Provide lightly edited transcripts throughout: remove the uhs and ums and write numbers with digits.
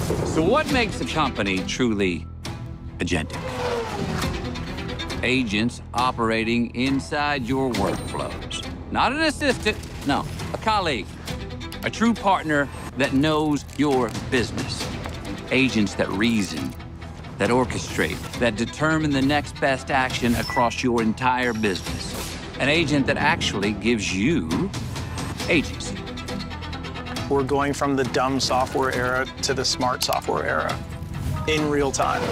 So what makes a company truly agentic? Agents operating inside your workflows. Not an assistant, no, a colleague. A true partner that knows your business. Agents that reason, that orchestrate, that determine the next best action across your entire business. An agent that actually gives you agency. We're going from the dumb software era to the smart software era in real time.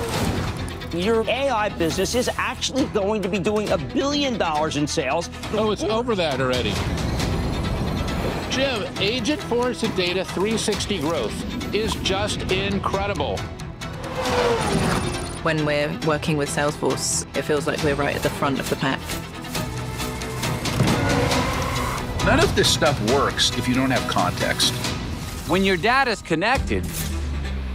Your AI business is actually going to be doing $1 billion in sales. Oh, it's over that already. Jim, Agentforce and Data 360 growth is just incredible. When we're working with Salesforce, it feels like we're right at the front of the pack. None of this stuff works if you don't have context. When your data's connected,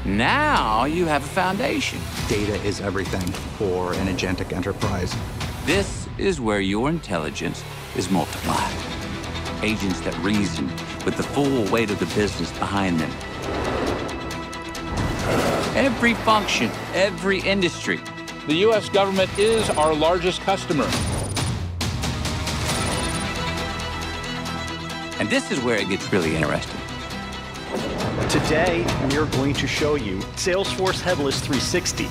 now you have a foundation. Data is everything for an agentic enterprise. This is where your intelligence is multiplied. Agents that reason with the full weight of the business behind them. Every function, every industry. The U.S. government is our largest customer. And this is where it gets really interesting. Today, we are going to show you Salesforce Headless 360.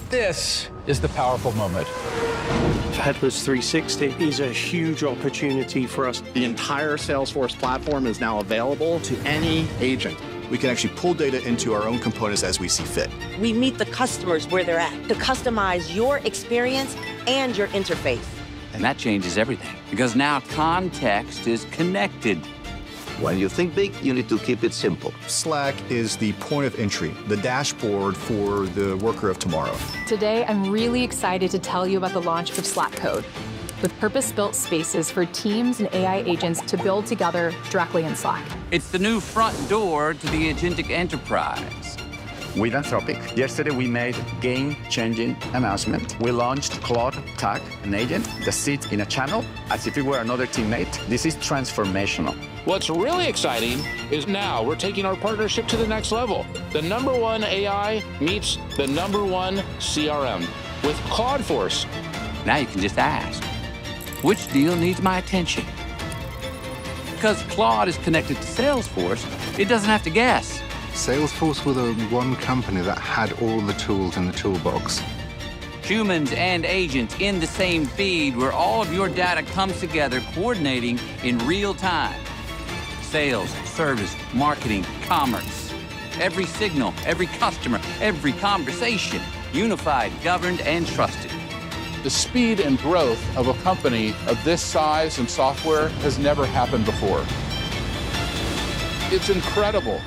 This is the powerful moment. Headless 360 is a huge opportunity for us. The entire Salesforce platform is now available to any agent. We can actually pull data into our own components as we see fit. We meet the customers where they're at to customize your experience and your interface. And that changes everything, because now context is connected. When you think big, you need to keep it simple. Slack is the point of entry, the dashboard for the worker of tomorrow. Today, I'm really excited to tell you about the launch of Slack Code, with purpose-built spaces for teams and AI agents to build together directly in Slack. It's the new front door to the agentic enterprise. With Anthropic, yesterday we made a game-changing announcement. We launched Claude Tag, an agent that sits in a channel as if it were another teammate. This is transformational. What's really exciting is now we're taking our partnership to the next level. The #1 AI meets the #1 CRM with Claudeforce. Now you can just ask, which deal needs my attention? Because Claude is connected to Salesforce, it doesn't have to guess. Salesforce were the one company that had all the tools in the toolbox. Humans and agents in the same feed where all of your data comes together, coordinating in real time. Sales, service, marketing, commerce. Every signal, every customer, every conversation, unified, governed, and trusted. The speed and growth of a company of this size and software has never happened before. It's incredible.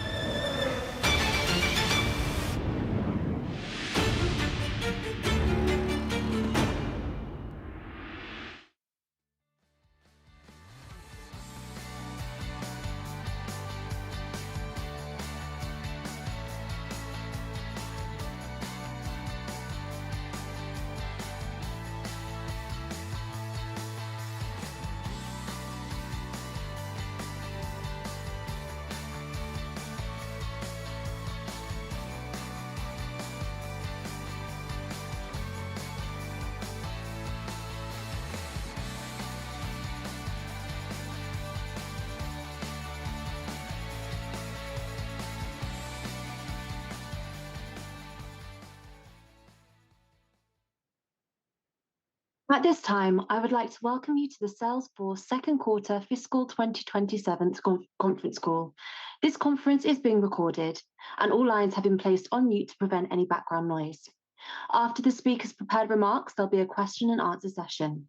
At this time, I would like to welcome you to the Salesforce second quarter fiscal 2027 conference call. This conference is being recorded, and all lines have been placed on mute to prevent any background noise. After the speaker's prepared remarks, there'll be a question and answer session.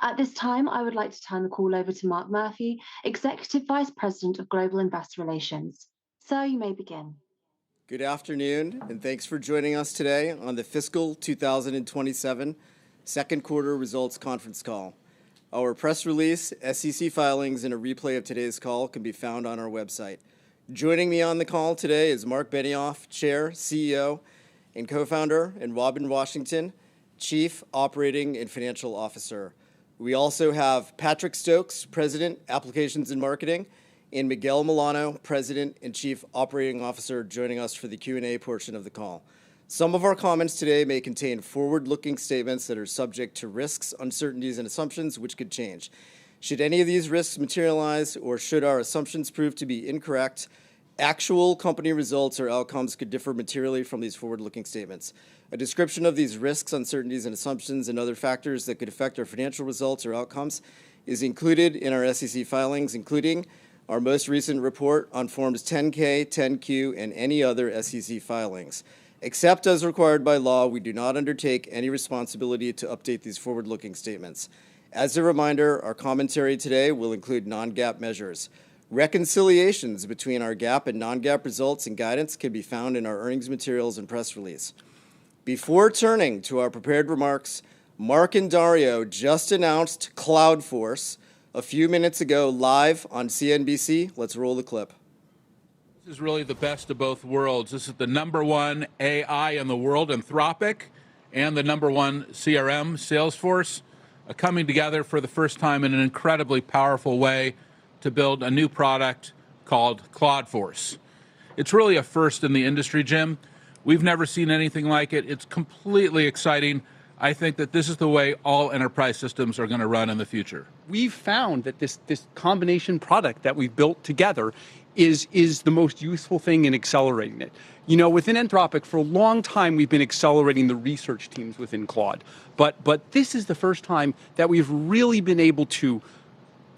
At this time, I would like to turn the call over to Mark Murphy, Executive Vice President of Global Investor Relations. Sir, you may begin. Good afternoon, and thanks for joining us today on the fiscal 2027 second quarter results conference call. Our press release, SEC filings, and a replay of today's call can be found on our website. Joining me on the call today is Marc Benioff, Chair, CEO, and co-founder, and Robin Washington, Chief Operating and Financial Officer. We also have Patrick Stokes, President, Applications and Marketing, and Miguel Milano, President and Chief Operating Officer, joining us for the Q&A portion of the call. Some of our comments today may contain forward-looking statements that are subject to risks, uncertainties, and assumptions which could change. Should any of these risks materialize, or should our assumptions prove to be incorrect, actual company results or outcomes could differ materially from these forward-looking statements. A description of these risks, uncertainties, and assumptions and other factors that could affect our financial results or outcomes is included in our SEC filings, including our most recent report on Forms 10-K, 10-Q, and any other SEC filings. Except as required by law, we do not undertake any responsibility to update these forward-looking statements. As a reminder, our commentary today will include non-GAAP measures. Reconciliations between our GAAP and non-GAAP results and guidance can be found in our earnings materials and press release. Before turning to our prepared remarks, Marc and Dario just announced Cloudforce a few minutes ago live on CNBC. Let's roll the clip. This is really the best of both worlds. This is the #1 AI in the world, Anthropic, and the #1 CRM, Salesforce, coming together for the first time in an incredibly powerful way to build a new product called Cloudforce. It's really a first in the industry, Jim. We've never seen anything like it. It's completely exciting. I think that this is the way all enterprise systems are going to run in the future. We've found that this combination product that we've built together is the most useful thing in accelerating it. You know, within Anthropic, for a long time, we've been accelerating the research teams within Claude. But this is the first time that we've really been able to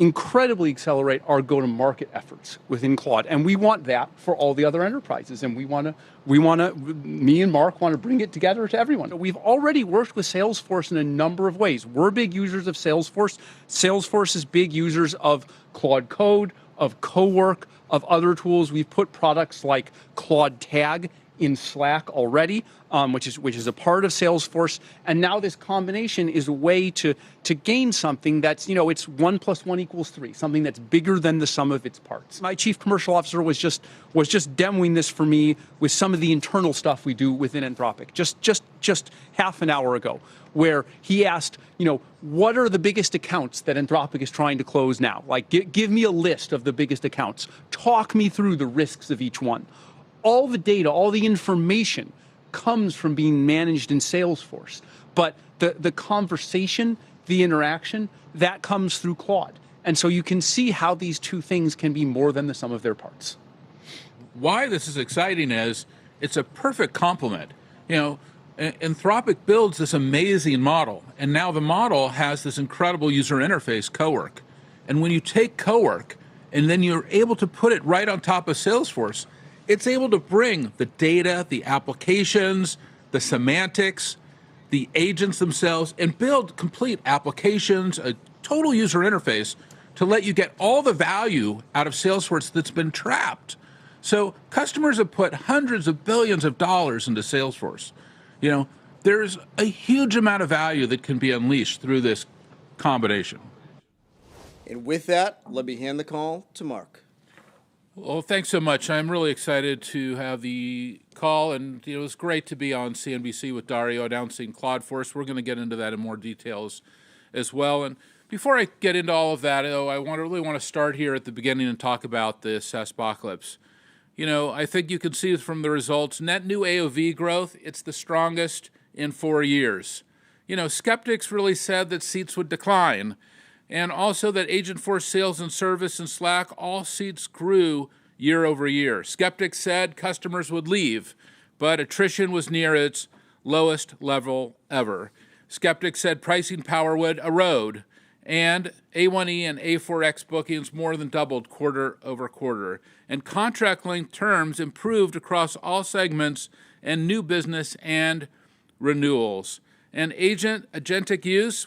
incredibly accelerate our go-to-market efforts within Claude. And we want that for all the other enterprises. And me and Marc want to bring it together to everyone. We've already worked with Salesforce in a number of ways. We're big users of Salesforce. Salesforce is big users of Claude Code, of CoWork, of other tools. We've put products like Claude Tag in Slack already, which is a part of Salesforce. And now this combination is a way to gain something that's, it's 1 + 1 = 3, something that's bigger than the sum of its parts. My chief commercial officer was just demoing this for me with some of the internal stuff we do within Anthropic, just half an hour ago, where he asked, what are the biggest accounts that Anthropic is trying to close now? Like, give me a list of the biggest accounts. Talk me through the risks of each one. All the data, all the information comes from being managed in Salesforce. But the conversation, the interaction, that comes through Claude. And so you can see how these two things can be more than the sum of their parts. Why this is exciting is it's a perfect complement. Anthropic builds this amazing model, and now the model has this incredible user interface, CoWork. And when you take CoWork and then you're able to put it right on top of Salesforce, it's able to bring the data, the applications, the semantics, the agents themselves, and build complete applications, a total user interface to let you get all the value out of Salesforce that's been trapped. So customers have put hundreds of billions of dollars into Salesforce. There's a huge amount of value that can be unleashed through this combination. And with that, let me hand the call to Marc. Well, thanks so much. I'm really excited to have the call, and it was great to be on CNBC with Dario announcing Cloudforce. We're going to get into that in more details as well. And before I get into all of that, though, I really want to start here at the beginning and talk about the SaaSpocalypse. I think you can see from the results, net new AOV growth, it's the strongest in 4 years. Skeptics really said that seats would decline, and also that Agentforce Sales and Service and Slack, all seats grew year over year. Skeptics said customers would leave, but attrition was near its lowest level ever. Skeptics said pricing power would erode, and A1E and A4X bookings more than doubled quarter over quarter. And contract length terms improved across all segments and new business and renewals. And agentic use,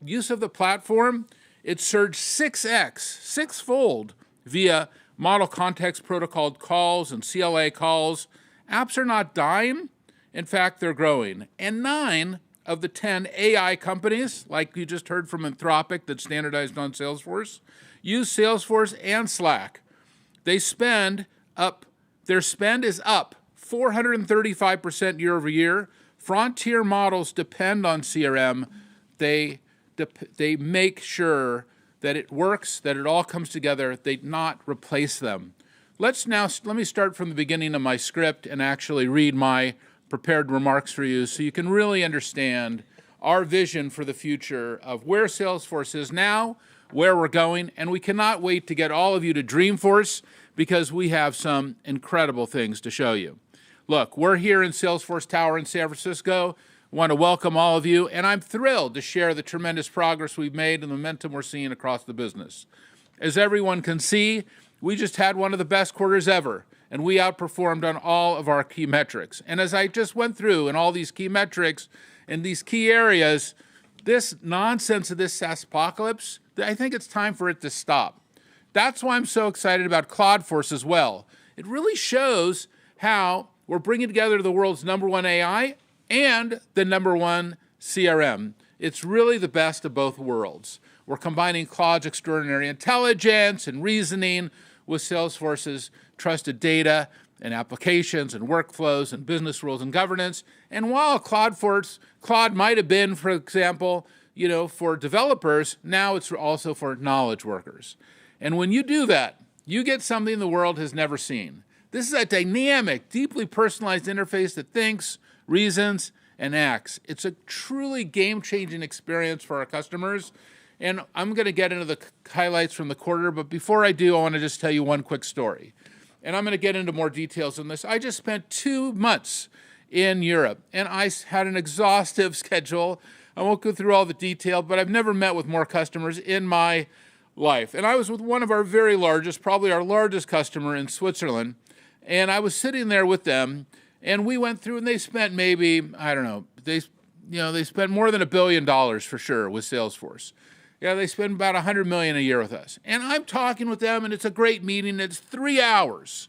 use of the platform, it surged 6x, sixfold, via Model Context Protocol calls and CLA calls. Apps are not dying. In fact, they're growing. And 9 of the 10 AI companies, like you just heard from Anthropic that standardized on Salesforce, use Salesforce and Slack. Their spend is up 435% year over year. Frontier models depend on CRM. They make sure that it works, that it all comes together, they not replace them. Let me start from the beginning of my script and actually read my prepared remarks for you so you can really understand our vision for the future of where Salesforce is now, where we're going, and we cannot wait to get all of you to Dreamforce because we have some incredible things to show you. Look, we're here in Salesforce Tower in San Francisco. I want to welcome all of you, and I'm thrilled to share the tremendous progress we've made and the momentum we're seeing across the business. As everyone can see, we just had one of the best quarters ever, and we outperformed on all of our key metrics. And as I just went through in all these key metrics in these key areas, this nonsense of this SaaS apocalypse, I think it's time for it to stop. That's why I'm so excited about Cloudforce as well. It really shows how we're bringing together the world's #1 AI and the #1 CRM. It's really the best of both worlds. We're combining Claude's extraordinary intelligence and reasoning with Salesforce's trusted data and applications and workflows and business rules and governance. And while Claude might have been, for example, for developers, now it's also for knowledge workers. And when you do that, you get something the world has never seen. This is a dynamic, deeply personalized interface that thinks, reasons, and acts. It's a truly game-changing experience for our customers. And I'm going to get into the highlights from the quarter, but before I do, I want to just tell you one quick story. And I'm going to get into more details on this. I just spent 2 months in Europe, and I had an exhaustive schedule. I won't go through all the detail, but I've never met with more customers in my life. And I was with one of our very largest, probably our largest customer in Switzerland, and I was sitting there with them, and we went through, and they spent maybe, I don't know, they spent more than $1 billion for sure with Salesforce. Yeah, they spend about $100 million a year with us. And I'm talking with them, and it's a great meeting. It's 3 hours.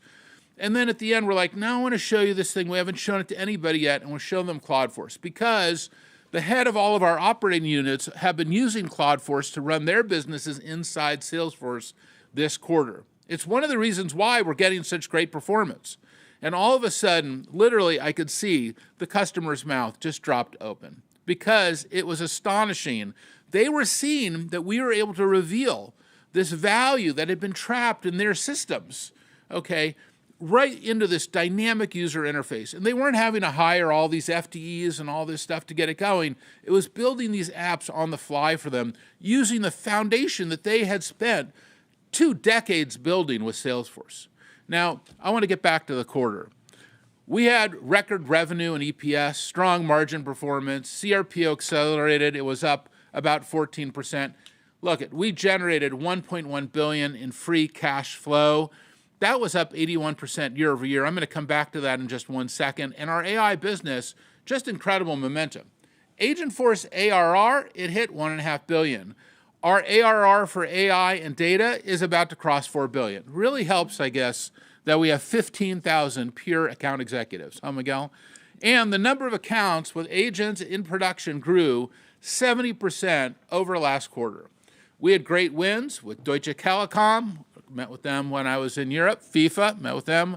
And then at the end, we're like, now I want to show you this thing. We haven't shown it to anybody yet, and we'll show them Cloudforce. Because the head of all of our operating units have been using Cloudforce to run their businesses inside Salesforce this quarter. It's one of the reasons why we're getting such great performance. And all of a sudden, literally, I could see the customer's mouth just dropped open because it was astonishing. They were seeing that we were able to reveal this value that had been trapped in their systems, okay, right into this dynamic user interface. And they weren't having to hire all these FTEs and all this stuff to get it going. It was building these apps on the fly for them using the foundation that they had spent 2 decades building with Salesforce. Now, I want to get back to the quarter. We had record revenue and EPS, strong margin performance, CRPO accelerated, it was up about 14%. Look, we generated $1.1 billion in free cash flow. That was up 81% year over year. I'm going to come back to that in just 1 second. And our AI business, just incredible momentum. Agentforce ARR, it hit $1.5 billion. Our ARR for AI and data is about to cross $4 billion. Really helps, I guess, that we have 15,000 pure account executives. Huh, Miguel? And the number of accounts with agents in production grew 70% over last quarter. We had great wins with Deutsche Telekom, met with them when I was in Europe, FIFA, met with them,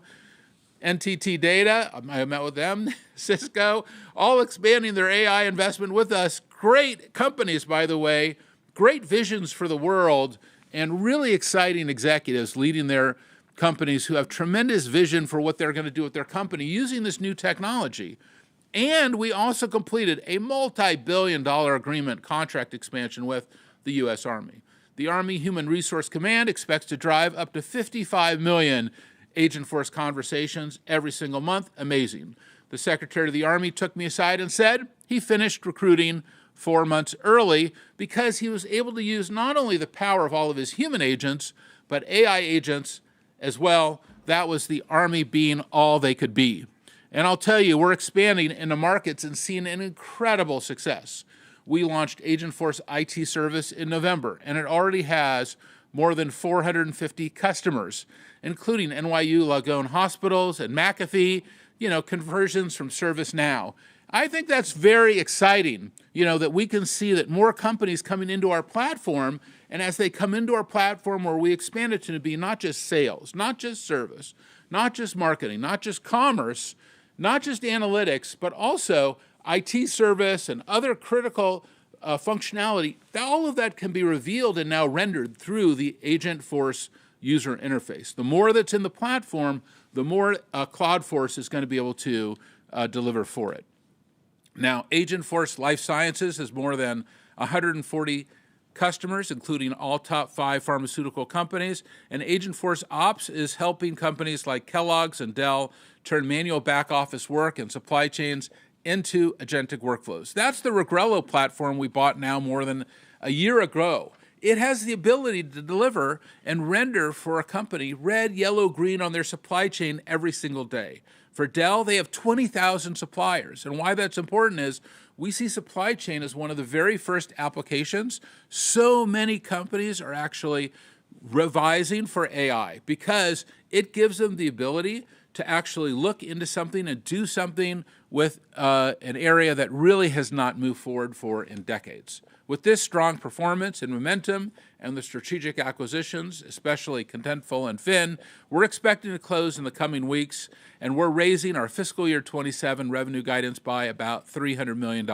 NTT Data, I met with them, Cisco, all expanding their AI investment with us. Great companies, by the way, great visions for the world, and really exciting executives leading their companies who have tremendous vision for what they're going to do with their company using this new technology. And we also completed a multi-billion-dollar agreement contract expansion with the U.S. Army. The Army Human Resource Command expects to drive up to 55 million Agentforce conversations every single month. Amazing. The Secretary of the Army took me aside and said he finished recruiting 4 months early because he was able to use not only the power of all of his human agents, but AI agents as well. That was the Army being all they could be. And I'll tell you, we're expanding into markets and seeing an incredible success. We launched Agentforce IT Service in November, and it already has more than 450 customers, including NYU Langone Hospitals and McAfee, conversions from ServiceNow. I think that's very exciting, that we can see that more companies coming into our platform, and as they come into our platform where we expand it to be not just sales, not just service, not just marketing, not just commerce, not just analytics, but also IT service and other critical functionality, all of that can be revealed and now rendered through the Agentforce user interface. The more that's in the platform, the more Cloudforce is going to be able to deliver for it. Now, Agentforce Life Sciences has more than 140 customers, including all top 5 pharmaceutical companies, and Agentforce Ops is helping companies like Kellogg's and Dell turn manual back office work and supply chains into agentic workflows. That's the Regrello platform we bought now more than a year ago. It has the ability to deliver and render for a company red, yellow, green on their supply chain every single day. For Dell, they have 20,000 suppliers. And why that's important is we see supply chain as one of the very first applications. So many companies are actually revising for AI because it gives them the ability to actually look into something and do something with an area that really has not moved forward for in decades. With this strong performance and momentum and the strategic acquisitions, especially Contentful and Fin, we're expecting to close in the coming weeks, and we're raising our fiscal year 27 revenue guidance by about $300 million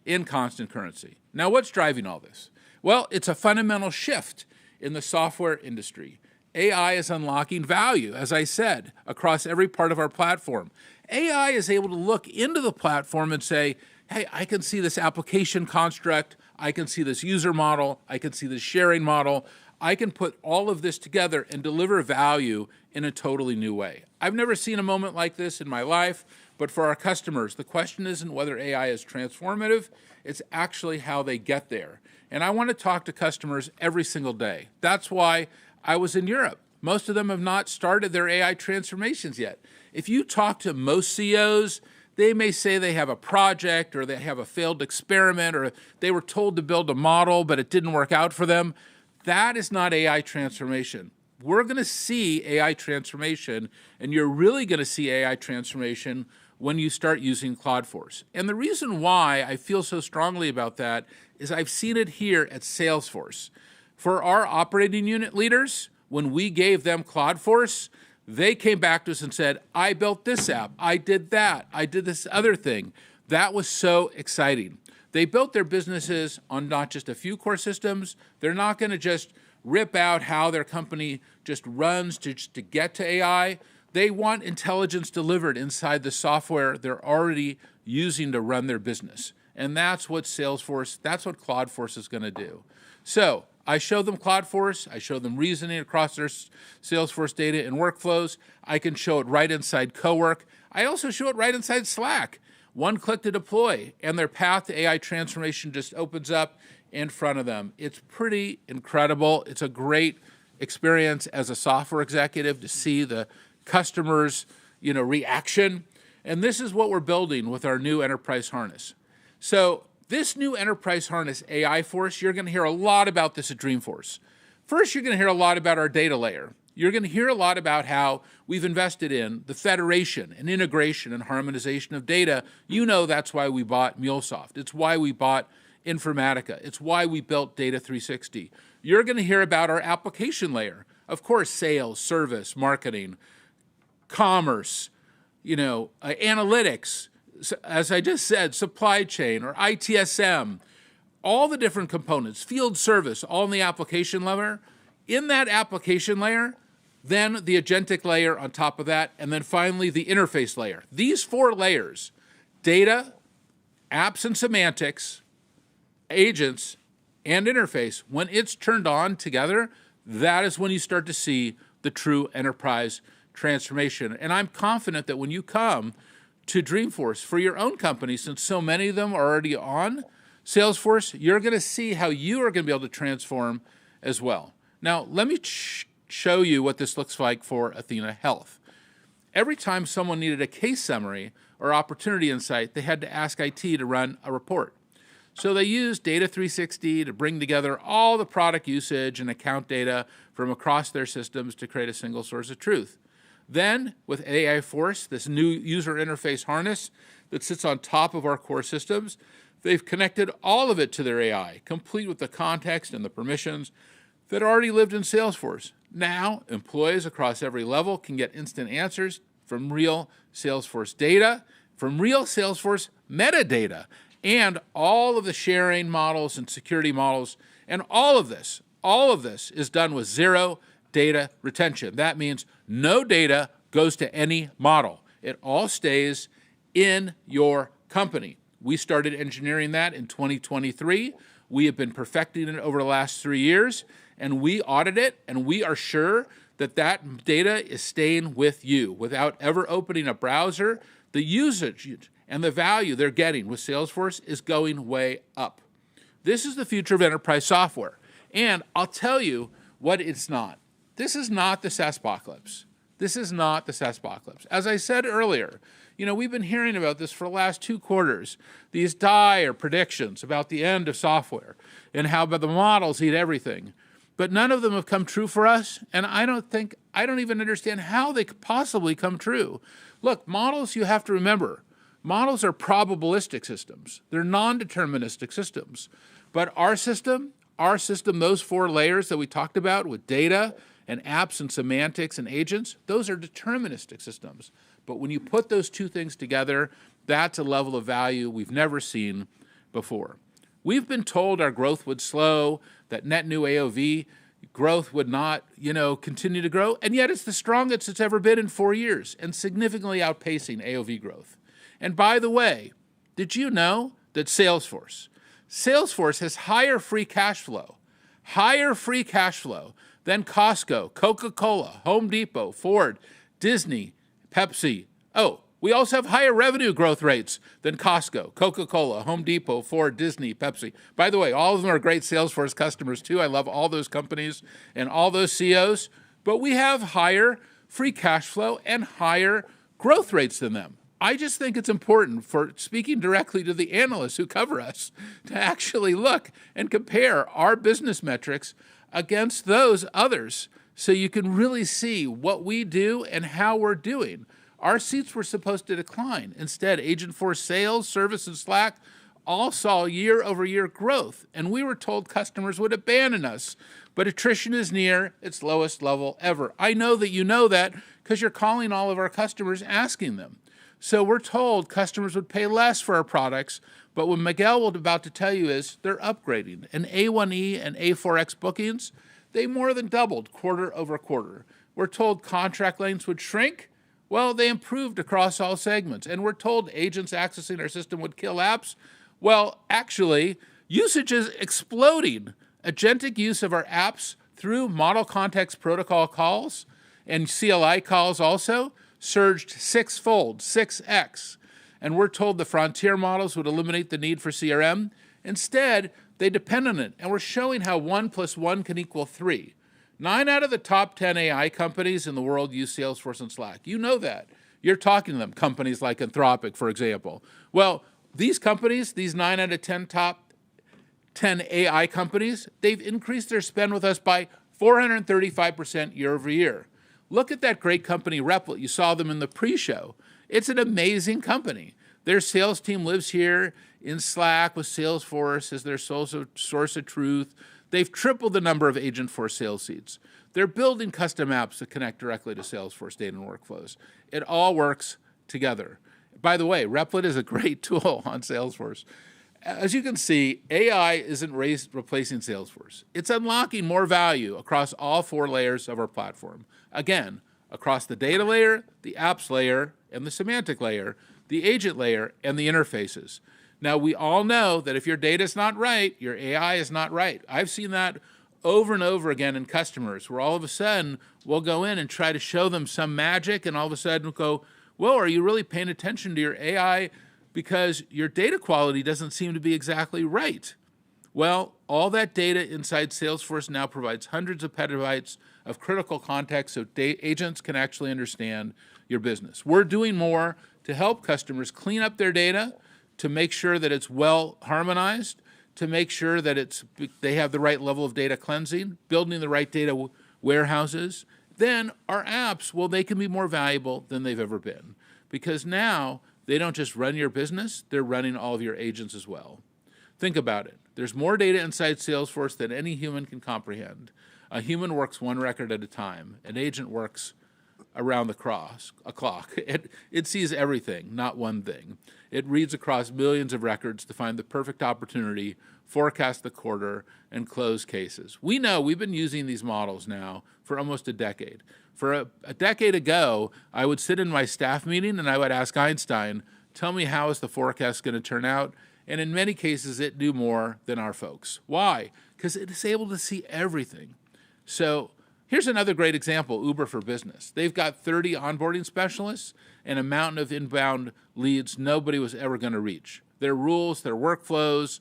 in constant currency. Now, what's driving all this? Well, it's a fundamental shift in the software industry. AI is unlocking value, as I said, across every part of our platform. AI is able to look into the platform and say, hey, I can see this application construct, I can see this user model, I can see this sharing model, I can put all of this together and deliver value in a totally new way. I've never seen a moment like this in my life, but for our customers, the question isn't whether AI is transformative, it's actually how they get there. And I want to talk to customers every single day. That's why I was in Europe. Most of them have not started their AI transformations yet. If you talk to most CEOs, they may say they have a project or they have a failed experiment or they were told to build a model, but it didn't work out for them. That is not AI transformation. We're going to see AI transformation, and you're really going to see AI transformation when you start using Cloudforce. And the reason why I feel so strongly about that is I've seen it here at Salesforce. For our operating unit leaders, when we gave them Cloudforce, they came back to us and said, I built this app, I did that, I did this other thing. That was so exciting. They built their businesses on not just a few core systems. They're not going to just rip out how their company just runs to get to AI. They want intelligence delivered inside the software they're already using to run their business. And that's what Salesforce, that's what Cloudforce is going to do. So I show them Cloudforce, I show them reasoning across their Salesforce data and workflows. I can show it right inside Cowork. I also show it right inside Slack. One click to deploy, and their path to AI transformation just opens up in front of them. It's pretty incredible. It's a great experience as a software executive to see the customer's reaction. And this is what we're building with our new enterprise harness. So this new enterprise harness, AI Force, you're going to hear a lot about this at Dreamforce. First, you're going to hear a lot about our data layer. You're going to hear a lot about how we've invested in the federation and integration and harmonization of data. You know that's why we bought MuleSoft. It's why we bought Informatica. It's why we built Data 360. You're going to hear about our application layer. Of course, sales, service, marketing, commerce, analytics, as I just said, supply chain or ITSM, all the different components, field service, all in the application layer. In that application layer, then the agentic layer on top of that, and then finally the interface layer. These 4 layers, data, apps and semantics, agents, and interface, when it's turned on together, that is when you start to see the true enterprise transformation. And I'm confident that when you come to Dreamforce for your own company, since so many of them are already on Salesforce, you're going to see how you are going to be able to transform as well. Now, let me show you what this looks like for Athena Health. Every time someone needed a case summary or opportunity insight, they had to ask IT to run a report. So they used Data 360 to bring together all the product usage and account data from across their systems to create a single source of truth. Then, with AI Force, this new user interface harness that sits on top of our core systems, they've connected all of it to their AI, complete with the context and the permissions that already lived in Salesforce. Now, employees across every level can get instant answers from real Salesforce data, from real Salesforce metadata, and all of the sharing models and security models, and all of this is done with zero data retention. That means no data goes to any model. It all stays in your company. We started engineering that in 2023. We have been perfecting it over the last 3 years, and we audit it, and we are sure that that data is staying with you without ever opening a browser. The usage and the value they're getting with Salesforce is going way up. This is the future of enterprise software. And I'll tell you what it's not. This is not the SaaSpocalypse. This is not the SaaSpocalypse. As I said earlier, we've been hearing about this for the last 2 quarters, these dire predictions about the end of software and how the models eat everything. But none of them have come true for us, and I don't even understand how they could possibly come true. Look, models, you have to remember, models are probabilistic systems. They're non-deterministic systems. But our system, those 4 layers that we talked about with data and apps and semantics and agents, those are deterministic systems. But when you put those 2 things together, that's a level of value we've never seen before. We've been told our growth would slow, that net new AOV growth would not, continue to grow, and yet it's the strongest it's ever been in 4 years and significantly outpacing AOV growth. And by the way, did you know that Salesforce has higher free cash flow than Costco, Coca-Cola, Home Depot, Ford, Disney, Pepsi. Oh, we also have higher revenue growth rates than Costco, Coca-Cola, Home Depot, Ford, Disney, Pepsi. By the way, all of them are great Salesforce customers too. I love all those companies and all those CEOs, but we have higher free cash flow and higher growth rates than them. I just think it's important, for speaking directly to the analysts who cover us, to actually look and compare our business metrics against those others so you can really see what we do and how we're doing. Our seats were supposed to decline. Instead, Agentforce sales, service, and Slack all saw year-over-year growth, and we were told customers would abandon us. But attrition is near its lowest level ever. I know that you know that because you're calling all of our customers asking them. So we're told customers would pay less for our products, but what Miguel was about to tell you is they're upgrading. And A1E and A4X bookings, they more than doubled quarter over quarter. We're told contract lengths would shrink. Well, they improved across all segments. And we're told agents accessing our system would kill apps. Well, actually, usage is exploding. Agentic use of our apps through Model Context Protocol calls and CLI calls also surged 6-fold, 6x. And we're told the frontier models would eliminate the need for CRM. Instead, they depend on it. And we're showing how 1 + 1 can equal 3. 9 out of the top 10 AI companies in the world use Salesforce and Slack. You know that. You're talking to them, companies like Anthropic, for example. Well, these companies, these 9 out of 10 top 10 AI companies, they've increased their spend with us by 435% year over year. Look at that great company, Replit. You saw them in the pre-show. It's an amazing company. Their sales team lives here in Slack with Salesforce as their source of truth. They've tripled the number of Agentforce sales seats. They're building custom apps that connect directly to Salesforce data and workflows. It all works together. By the way, Replit is a great tool on Salesforce. As you can see, AI isn't replacing Salesforce. It's unlocking more value across all 4 layers of our platform. Again, across the data layer, the apps layer, and the semantic layer, the agent layer, and the interfaces. Now, we all know that if your data is not right, your AI is not right. I've seen that over and over again in customers where all of a sudden we'll go in and try to show them some magic, and all of a sudden we'll go, well, are you really paying attention to your AI because your data quality doesn't seem to be exactly right? Well, all that data inside Salesforce now provides hundreds of petabytes of critical context so agents can actually understand your business. We're doing more to help customers clean up their data, to make sure that it's well harmonized, to make sure that they have the right level of data cleansing, building the right data warehouses. Then our apps, well, they can be more valuable than they've ever been, because now they don't just run your business, they're running all of your agents as well. Think about it. There's more data inside Salesforce than any human can comprehend. A human works 1 record at a time. An agent works around the clock. It sees everything, not one thing. It reads across millions of records to find the perfect opportunity, forecast the quarter, and close cases. We know we've been using these models now for almost a decade. For a decade ago, I would sit in my staff meeting and I would ask Einstein, tell me how is the forecast going to turn out? And in many cases, it knew more than our folks. Why? Because it is able to see everything. So here's another great example, Uber for Business. They've got 30 onboarding specialists and a mountain of inbound leads nobody was ever going to reach. Their rules, their workflows,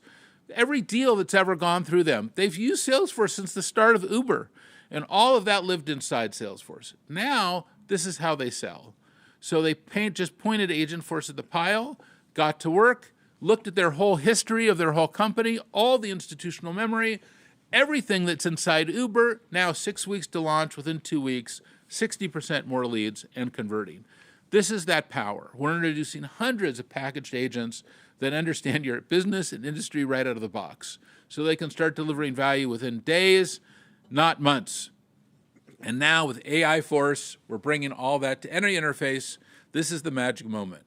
every deal that's ever gone through them. They've used Salesforce since the start of Uber, and all of that lived inside Salesforce. Now, this is how they sell. So they just pointed Agentforce at the pile, got to work, looked at their whole history of their whole company, all the institutional memory, everything that's inside Uber, now 6 weeks to launch, within 2 weeks, 60% more leads and converting. This is that power. We're introducing hundreds of packaged agents that understand your business and industry right out of the box, so they can start delivering value within days, not months. And now with AI Force, we're bringing all that to any interface. This is the magic moment.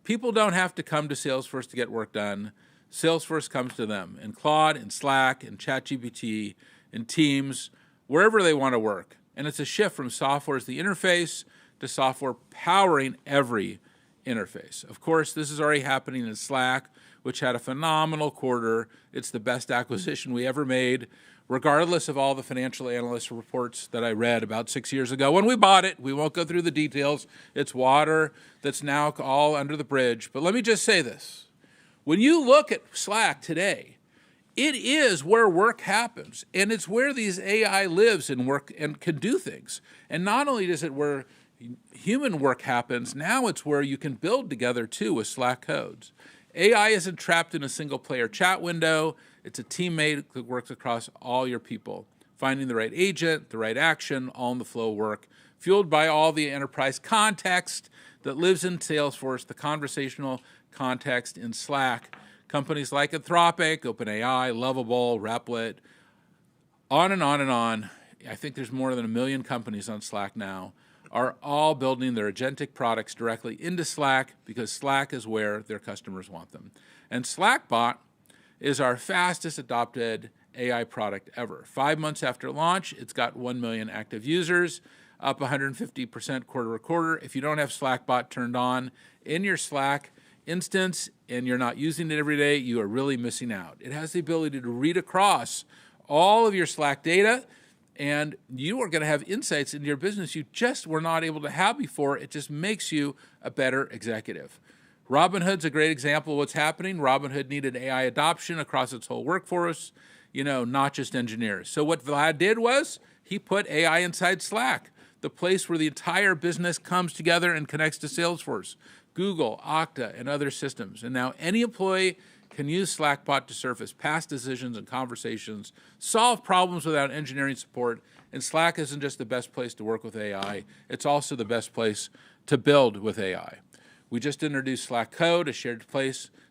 People don't have to come to Salesforce to get work done. Salesforce comes to them in Claude, in Slack, in ChatGPT, in Teams, wherever they want to work. And it's a shift from software as the interface to software powering every interface. Of course, this is already happening in Slack, which had a phenomenal quarter. It's the best acquisition we ever made, regardless of all the financial analyst reports that I read about 6 years ago when we bought it. We won't go through the details. It's water that's now all under the bridge. But let me just say this. When you look at Slack today, it is where work happens, and it's where these AI lives and work and can do things. And not only is it where human work happens, now it's where you can build together too with Slack codes. AI isn't trapped in a single player chat window. It's a teammate that works across all your people, finding the right agent, the right action, all in the flow of work, fueled by all the enterprise context that lives in Salesforce, the conversational context in Slack. Companies like Anthropic, OpenAI, Lovable, Replit, on and on and on. I think there's more than 1 million companies on Slack now, are all building their agentic products directly into Slack because Slack is where their customers want them. And Slackbot is our fastest adopted AI product ever. 5 months after launch, it's got 1 million active users, up 150% quarter-to-quarter. If you don't have Slackbot turned on in your Slack instance and you're not using it every day, you are really missing out. It has the ability to read across all of your Slack data, and you are going to have insights into your business you just were not able to have before. It just makes you a better executive. Robinhood's a great example of what's happening. Robinhood needed AI adoption across its whole workforce, not just engineers. So what Vlad did was he put AI inside Slack, the place where the entire business comes together and connects to Salesforce, Google, Okta, and other systems. And now any employee can use Slackbot to surface past decisions and conversations, solve problems without engineering support, and Slack isn't just the best place to work with AI, it's also the best place to build with AI. We just introduced Slack Code, a shared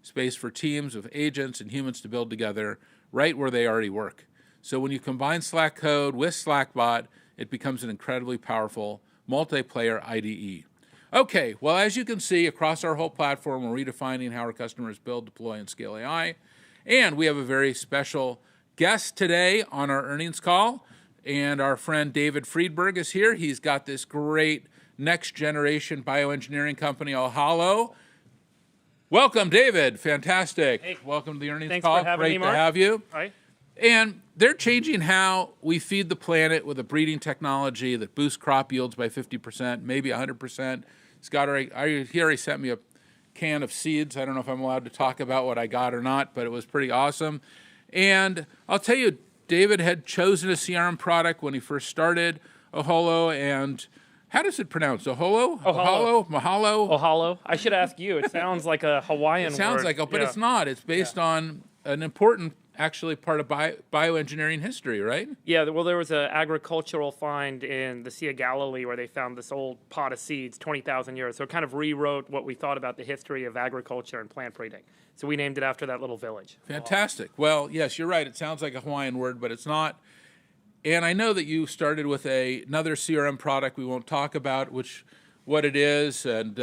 space for teams of agents and humans to build together right where they already work. So when you combine Slack Code with Slackbot, it becomes an incredibly powerful multiplayer IDE. Okay, well, as you can see, across our whole platform, we're redefining how our customers build, deploy, and scale AI. And we have a very special guest today on our earnings call. And our friend David Friedberg is here. He's got this great next-generation bioengineering company, Ohalo. Welcome, David. Fantastic. Hey. Welcome to the earnings Thanks call. for having Great me, Mark. to have you. Hi. And they're changing how we feed the planet with a breeding technology that boosts crop yields by 50%, maybe 100%. He already sent me a can of seeds. I don't know if I'm allowed to talk about what I got or not, but it was pretty awesome. And I'll tell you, David had chosen a CRM product when he first started, Ohalo, and how does it pronounce? Ohalo? Ohalo. Mahalo? Ohalo. I should ask you. It sounds like a Hawaiian word. It sounds like, but it's not. It's based on an important, actually, part of bioengineering history, right? Yeah, well, there was an agricultural find in the Sea of Galilee where they found this old pot of seeds, 20,000 years. So it kind of rewrote what we thought about the history of agriculture and plant breeding. So we named it after that little village. Fantastic. Well, yes, you're right. It sounds like a Hawaiian word, but it's not. And I know that you started with another CRM product we won't talk about, what it is, and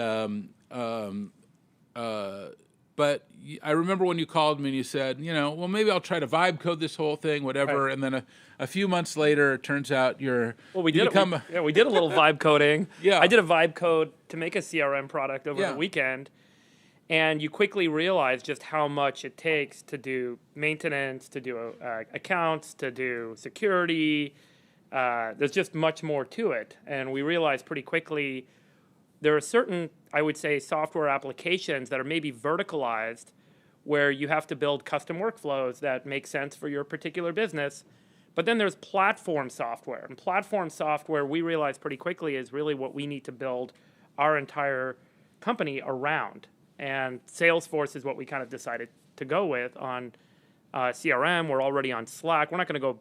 but I remember when you called me and you said, well, maybe I'll try to vibe code this whole thing, whatever. Right. And then a few months later, it turns out we did a little vibe coding. Yeah, I did a vibe code to make a CRM product over the weekend, and you quickly realize just how much it takes to do maintenance, to do accounts, to do security. There's just much more to it, and we realized pretty quickly there are certain, I would say, software applications that are maybe verticalized where you have to build custom workflows that make sense for your particular business. But then there's platform software. And platform software, we realized pretty quickly, is really what we need to build our entire company around. And Salesforce is what we kind of decided to go with on CRM. We're already on Slack. We're not going to go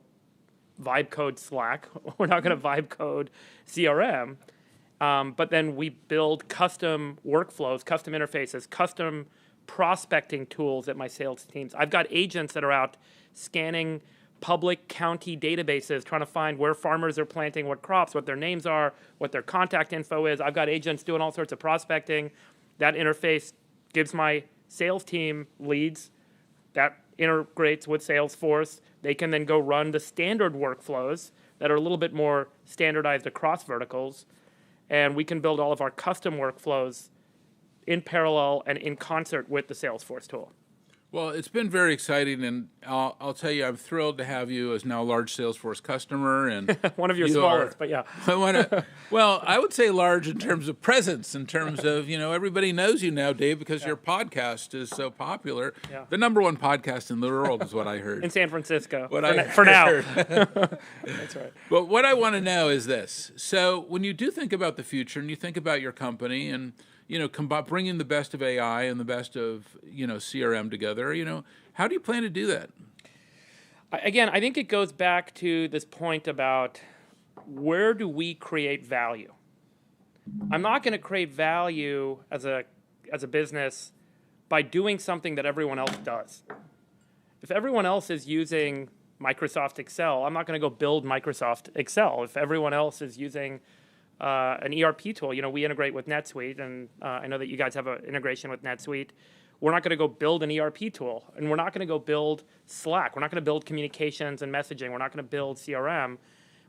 vibe code Slack. We're not going to vibe code CRM. But then we build custom workflows, custom interfaces, custom prospecting tools at my sales teams. I've got agents that are out scanning public county databases, trying to find where farmers are planting what crops, what their names are, what their contact info is. I've got agents doing all sorts of prospecting. That interface gives my sales team leads. That integrates with Salesforce. They can then go run the standard workflows that are a little bit more standardized across verticals. And we can build all of our custom workflows in parallel and in concert with the Salesforce tool. Well, it's been very exciting, and I'll tell you, I'm thrilled to have you as now a large Salesforce customer. And one of your smallest, but yeah. Well, I would say large in terms of presence, in terms of, everybody knows you now, Dave, because your podcast is so popular. Yeah. The #1 podcast in the world is what I heard. In San Francisco, for now. That's right. But what I want to know is this. So when you do think about the future and you think about your company and bringing the best of AI and the best of, CRM together, how do you plan to do that? Again, I think it goes back to this point about where do we create value? I'm not going to create value as a business by doing something that everyone else does. If everyone else is using Microsoft Excel, I'm not going to go build Microsoft Excel. If everyone else is using an ERP tool, we integrate with NetSuite, and I know that you guys have an integration with NetSuite. We're not going to go build an ERP tool, and we're not going to go build Slack. We're not going to build communications and messaging. We're not going to build CRM.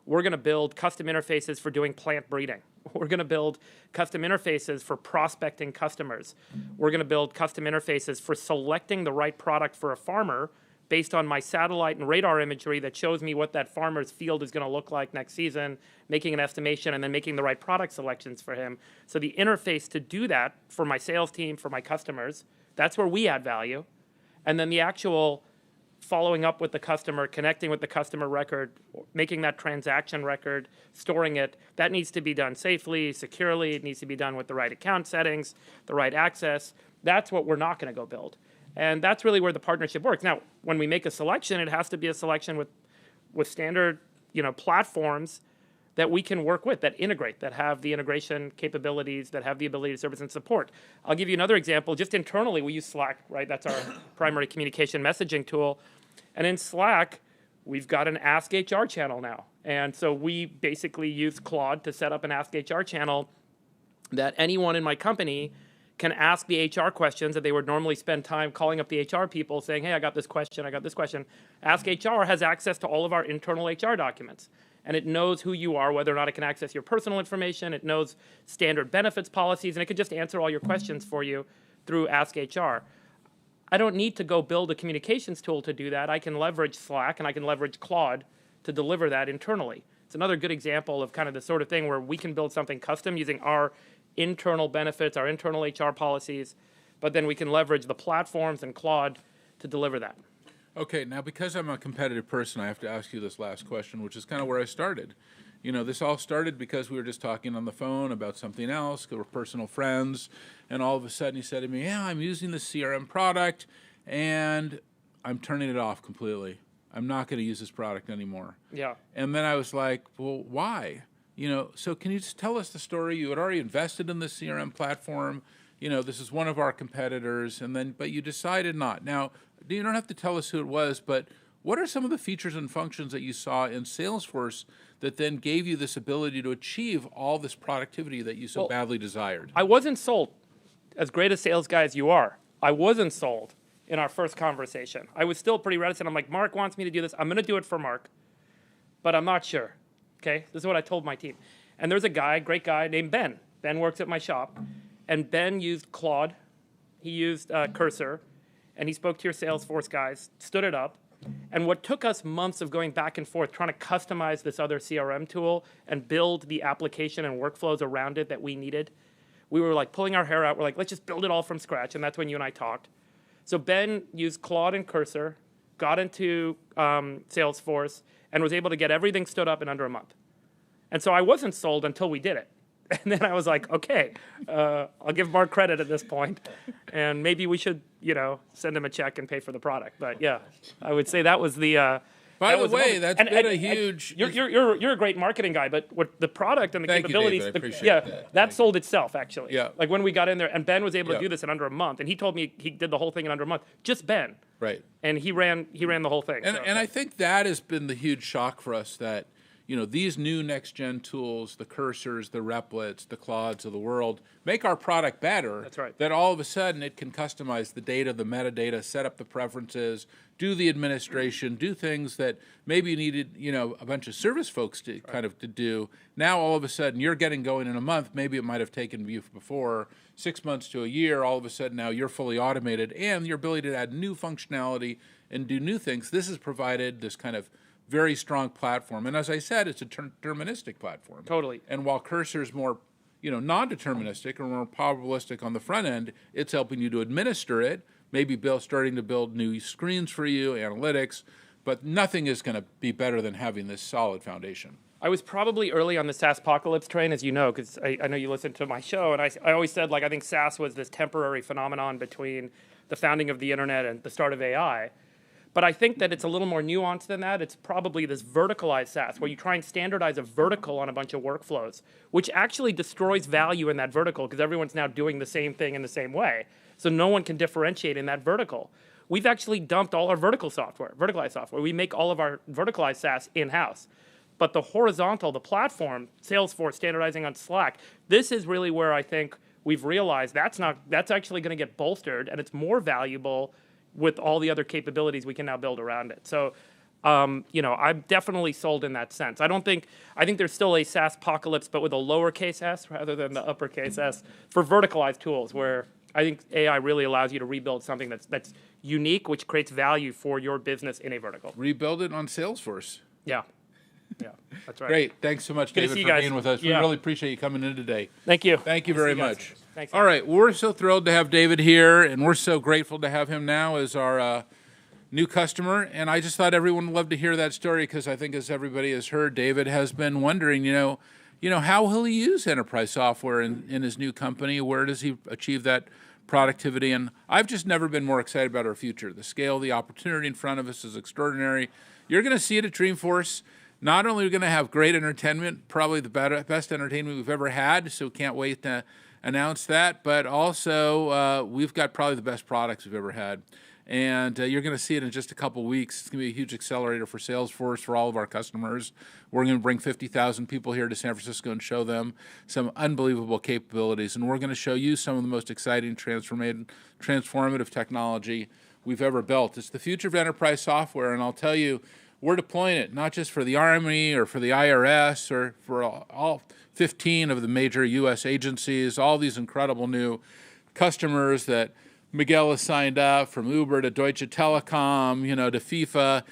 We're going to build custom interfaces for doing plant breeding. We're going to build custom interfaces for prospecting customers. We're going to build custom interfaces for selecting the right product for a farmer based on my satellite and radar imagery that shows me what that farmer's field is going to look like next season, making an estimation, and then making the right product selections for him. So the interface to do that for my sales team, for my customers, that's where we add value. And then the actual following up with the customer, connecting with the customer record, making that transaction record, storing it, that needs to be done safely, securely. It needs to be done with the right account settings, the right access. That's what we're not going to go build. And that's really where the partnership works. Now, when we make a selection, it has to be a selection with standard, platforms that we can work with, that integrate, that have the integration capabilities, that have the ability to service and support. I'll give you another example. Just internally, we use Slack, right? That's our primary communication messaging tool. And in Slack, we've got an Ask HR channel now. And so we basically use Claude to set up an Ask HR channel that anyone in my company can ask the HR questions that they would normally spend time calling up the HR people saying, hey, I got this question, I got this question. Ask HR has access to all of our internal HR documents. And it knows who you are, whether or not it can access your personal information. It knows standard benefits policies, and it could just answer all your questions for you through Ask HR. I don't need to go build a communications tool to do that. I can leverage Slack, and I can leverage Claude to deliver that internally. It's another good example of kind of the sort of thing where we can build something custom using our internal benefits, our internal HR policies, but then we can leverage the platforms and Claude to deliver that. Okay, now because I'm a competitive person, I have to ask you this last question, which is kind of where I started. This all started because we were just talking on the phone about something else, we were personal friends, and all of a sudden he said to me, yeah, I'm using this CRM product, and I'm turning it off completely. I'm not going to use this product anymore. Yeah. And then I was like, well, why? So can you just tell us the story? You had already invested in the CRM platform. This is one of our competitors, but you decided not. Now, you don't have to tell us who it was, but What are some of the features and functions that you saw in Salesforce that then gave you this ability to achieve all this productivity that you so badly desired? I wasn't sold, as great a sales guy as you are. I wasn't sold in our first conversation. I was still pretty reticent. I'm like, Mark wants me to do this. I'm going to do it for Mark, but I'm not sure. Okay, this is what I told my team. And there's a guy, great guy named Ben. Ben works at my shop, and Ben used Claude. He used Cursor, and he spoke to your Salesforce guys, stood it up. And what took us months of going back and forth trying to customize this other CRM tool and build the application and workflows around it that we needed, we were like pulling our hair out. We're like, let's just build it all from scratch. And that's when you and I talked. So Ben used Claude and Cursor, got into Salesforce, and was able to get everything stood up in under a month. And so I wasn't sold until we did it. And then I was like, okay, I'll give Mark credit at this point, and maybe we should, send him a check and pay for the product. But yeah, I would say that was the. By the way, that's been a huge. You're a great marketing guy, but what the product and the capabilities, you, David. I appreciate that sold itself actually. Yeah. Like when we got in there, and Ben was able to do this in under a month, and he told me he did the whole thing in under a month. Just Ben. Right. And he ran the whole thing. And I think that has been the huge shock for us that. These new next-gen tools, the Cursors, the Replets, the Claudes of the world, make our product better. That's right. That all of a sudden it can customize the data, the metadata, set up the preferences, do the administration, do things that maybe you needed, a bunch of service folks to to do. Now all of a sudden you're getting going in a month. Maybe it might have taken you before 6 months to a year. All of a sudden now you're fully automated, and your ability to add new functionality and do new things. This has provided this kind of very strong platform. And as I said, it's a deterministic platform. Totally. And while Cursor is more, non-deterministic or more probabilistic on the front end, it's helping you to administer it, maybe starting to build new screens for you, analytics, but nothing is going to be better than having this solid foundation. I was probably early on the SaaSpocalypse train, as you know, because I know you listen to my show, and I always said, I think SaaS was this temporary phenomenon between the founding of the internet and the start of AI. But I think that it's a little more nuanced than that. It's probably this verticalized SaaS, where you try and standardize a vertical on a bunch of workflows, which actually destroys value in that vertical because everyone's now doing the same thing in the same way. So no one can differentiate in that vertical. We've actually dumped all our verticalized software. We make all of our verticalized SaaS in-house. But the horizontal, the platform, Salesforce standardizing on Slack, this is really where I think we've realized that's actually going to get bolstered, and it's more valuable with all the other capabilities we can now build around it. So, I'm definitely sold in that sense. I think there's still a SaaSpocalypse, but with a lowercase s rather than the uppercase s for verticalized tools, where I think AI really allows you to rebuild something that's unique, which creates value for your business in a vertical. Rebuild it on Salesforce. Yeah. Yeah, that's right. Great. Thanks so much, David, for being with us. We really appreciate you coming in today. Thank you. Thank you very much. Thanks. All right. We're so thrilled to have David here, and we're so grateful to have him now as our new customer. And I just thought everyone would love to hear that story because I think, as everybody has heard, David has been wondering, how will he use enterprise software in his new company? Where does he achieve that productivity? And I've just never been more excited about our future. The scale, the opportunity in front of us is extraordinary. You're going to see it at Dreamforce. Not only are we going to have great entertainment, probably the best entertainment we've ever had, so can't wait to announce that, but also we've got probably the best products we've ever had. And you're going to see it in just a couple weeks. It's going to be a huge accelerator for Salesforce, for all of our customers. We're going to bring 50,000 people here to San Francisco and show them some unbelievable capabilities. And we're going to show you some of the most exciting transformative technology we've ever built. It's the future of enterprise software, and I'll tell you, we're deploying it not just for the Army or for the IRS or for all 15 of the major U.S. agencies, all these incredible new customers that Miguel has signed up, from Uber to Deutsche Telekom, to FIFA.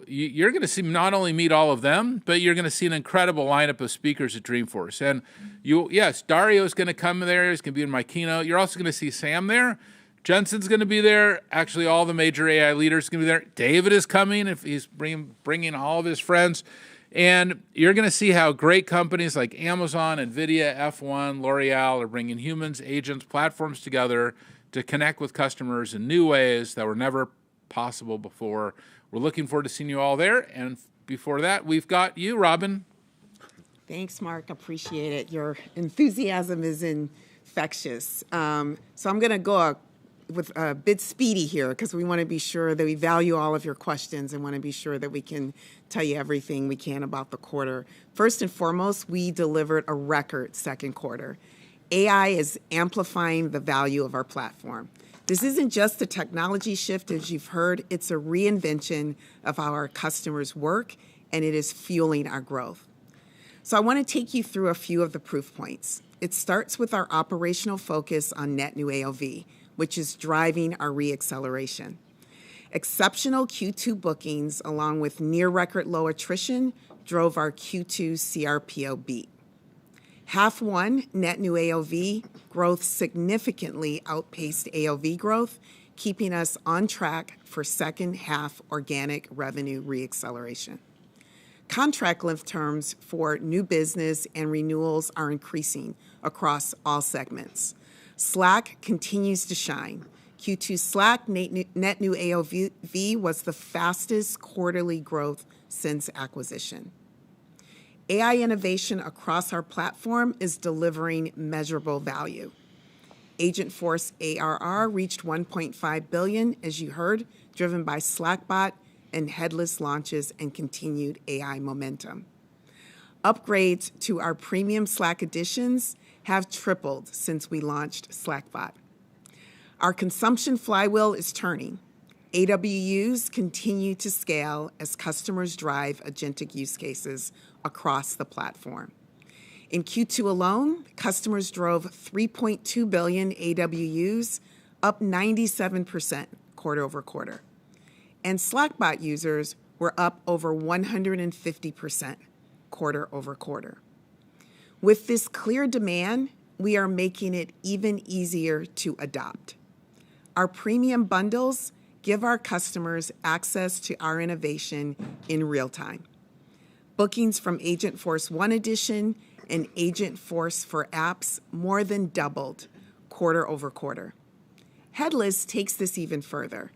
You're going to see not only meet all of them, but you're going to see an incredible lineup of speakers at Dreamforce. And yes, Dario's going to come there. He's going to be in my keynote. You're also going to see Sam there. Jensen's going to be there. Actually, all the major AI leaders are going to be there. David is coming. If he's bringing all of his friends. And you're going to see how great companies like Amazon, NVIDIA, F1, L'Oreal are bringing humans, agents, platforms together to connect with customers in new ways that were never possible before. We're looking forward to seeing you all there. And before that, we've got you, Robin. Thanks, Mark. Appreciate it. Your enthusiasm is infectious. So I'm going to go a bit speedy here because we want to be sure that we value all of your questions and want to be sure that we can tell you everything we can about the quarter. First and foremost, we delivered a record second quarter. AI is amplifying the value of our platform. This isn't just a technology shift, as you've heard, it's a reinvention of how our customers work, and it is fueling our growth. So I want to take you through a few of the proof points. It starts with our operational focus on net new AOV, which is driving our re-acceleration. Exceptional Q2 bookings, along with near record low attrition, drove our Q2 CRPO beat. Half one net new AOV growth significantly outpaced AOV growth, keeping us on track for second half organic revenue re-acceleration. Contract length terms for new business and renewals are increasing across all segments. Slack continues to shine. Q2 Slack net new AOV was the fastest quarterly growth since acquisition. AI innovation across our platform is delivering measurable value. Agentforce ARR reached $1.5 billion, as you heard, driven by Slackbot and headless launches and continued AI momentum. Upgrades to our premium Slack editions have tripled since we launched Slackbot. Our consumption flywheel is turning. AWUs continue to scale as customers drive agentic use cases across the platform. In Q2 alone, customers drove 3.2 billion AWUs, up 97% quarter over quarter. And Slackbot users were up over 150% quarter over quarter. With this clear demand, we are making it even easier to adopt. Our premium bundles give our customers access to our innovation in real time. Bookings from Agentforce One Edition and Agentforce for Apps more than doubled quarter over quarter. Headless takes this even further,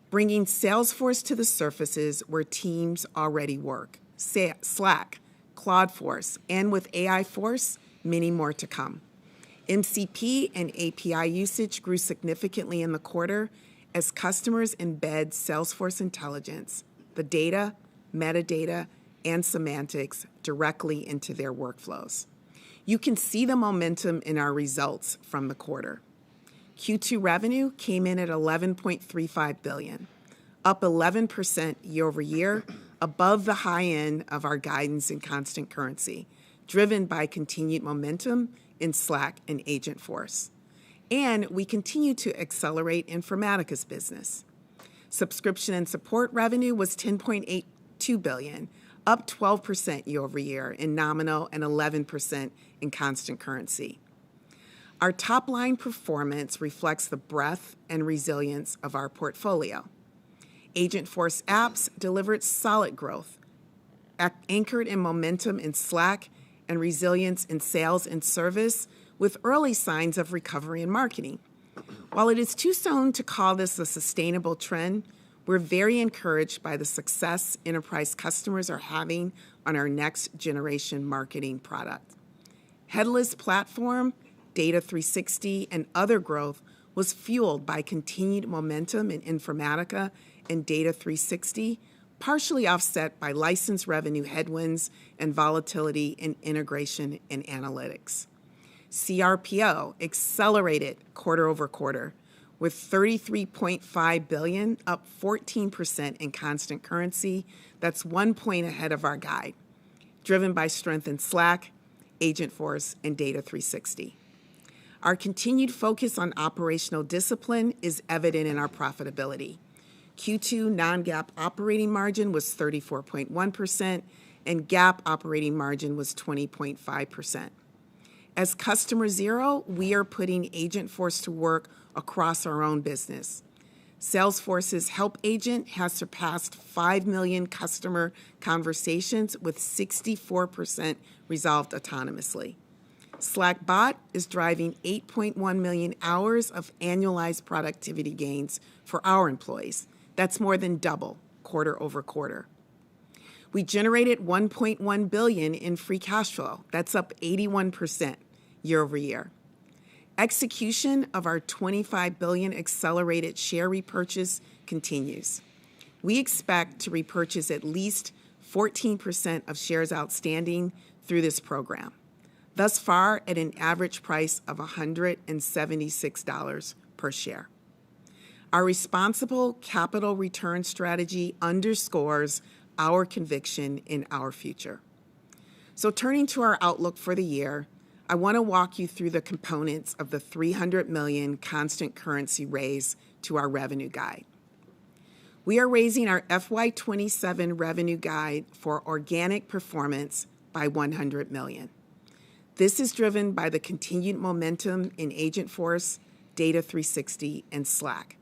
bringing Salesforce to the surfaces where teams already work. Slack, CloudForce, and with AI Force, many more to come. MCP and API usage grew significantly in the quarter as customers embed Salesforce intelligence, the data, metadata, and semantics directly into their workflows. You can see the momentum in our results from the quarter. Q2 revenue came in at $11.35 billion, up 11% year over year, above the high end of our guidance in constant currency, driven by continued momentum in Slack and Agentforce. And we continue to accelerate Informatica's business. Subscription and support revenue was $10.82 billion, up 12% year over year in nominal and 11% in constant currency. Our top-line performance reflects the breadth and resilience of our portfolio. Agentforce Apps delivered solid growth, anchored in momentum in Slack and resilience in sales and service, with early signs of recovery in marketing. While it is too soon to call this a sustainable trend, we're very encouraged by the success enterprise customers are having on our next generation marketing product. Headless platform, Data 360, and other growth was fueled by continued momentum in Informatica and Data 360, partially offset by license revenue headwinds and volatility in integration and analytics. CRPO accelerated quarter over quarter, with $33.5 billion, up 14% in constant currency. That's 1 point ahead of our guide, driven by strength in Slack, Agentforce, and Data 360. Our continued focus on operational discipline is evident in our profitability. Q2 non-GAAP operating margin was 34.1%, and GAAP operating margin was 20.5%. As customer zero, we are putting Agentforce to work across our own business. Salesforce's Help Agent has surpassed 5 million customer conversations, with 64% resolved autonomously. Slackbot is driving 8.1 million hours of annualized productivity gains for our employees. That's more than double quarter over quarter. We generated $1.1 billion in free cash flow. That's up 81% year over year. Execution of our $25 billion accelerated share repurchase continues. We expect to repurchase at least 14% of shares outstanding through this program, thus far at an average price of $176 per share. Our responsible capital return strategy underscores our conviction in our future. So turning to our outlook for the year, I want to walk you through the components of the $300 million constant currency raise to our revenue guide. We are raising our FY27 revenue guide for organic performance by $100 million. This is driven by the continued momentum in Agentforce, Data 360, and Slack.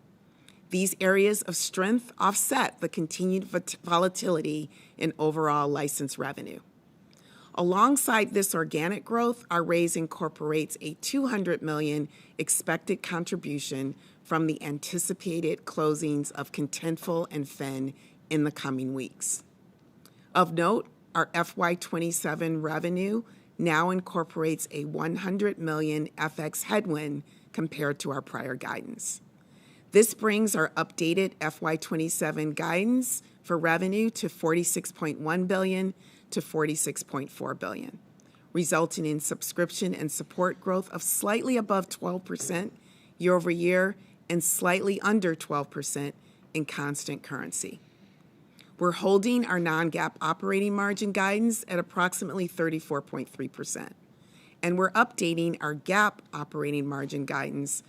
These areas of strength offset the continued volatility in overall license revenue. Alongside this organic growth, our raise incorporates a $200 million expected contribution from the anticipated closings of Contentful and Fen in the coming weeks. Of note, our FY27 revenue now incorporates a $100 million FX headwind compared to our prior guidance. This brings our updated FY27 guidance for revenue to $46.1 billion to $46.4 billion, resulting in subscription and support growth of slightly above 12% year over year and slightly under 12% in constant currency. We're holding our non-GAAP operating margin guidance at approximately 34.3%, and we're updating our GAAP operating margin guidance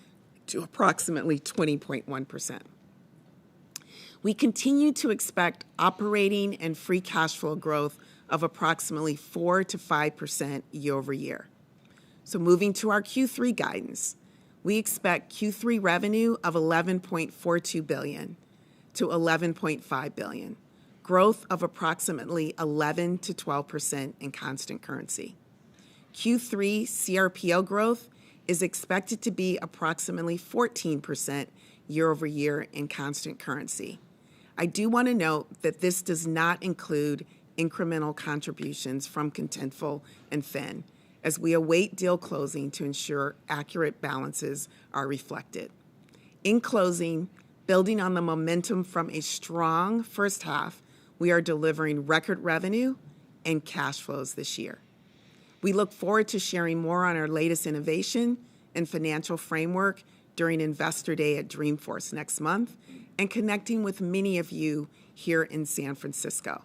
to approximately 20.1%. We continue to expect operating and free cash flow growth of approximately 4 to 5% year over year. So moving to our Q3 guidance, we expect Q3 revenue of $11.42 billion to $11.5 billion, growth of approximately 11 to 12% in constant currency. Q3 CRPO growth is expected to be approximately 14% year over year in constant currency. I do want to note that this does not include incremental contributions from Contentful and Fen, as we await deal closing to ensure accurate balances are reflected. In closing, building on the momentum from a strong first half, we are delivering record revenue and cash flows this year. We look forward to sharing more on our latest innovation and financial framework during Investor Day at Dreamforce next month and connecting with many of you here in San Francisco.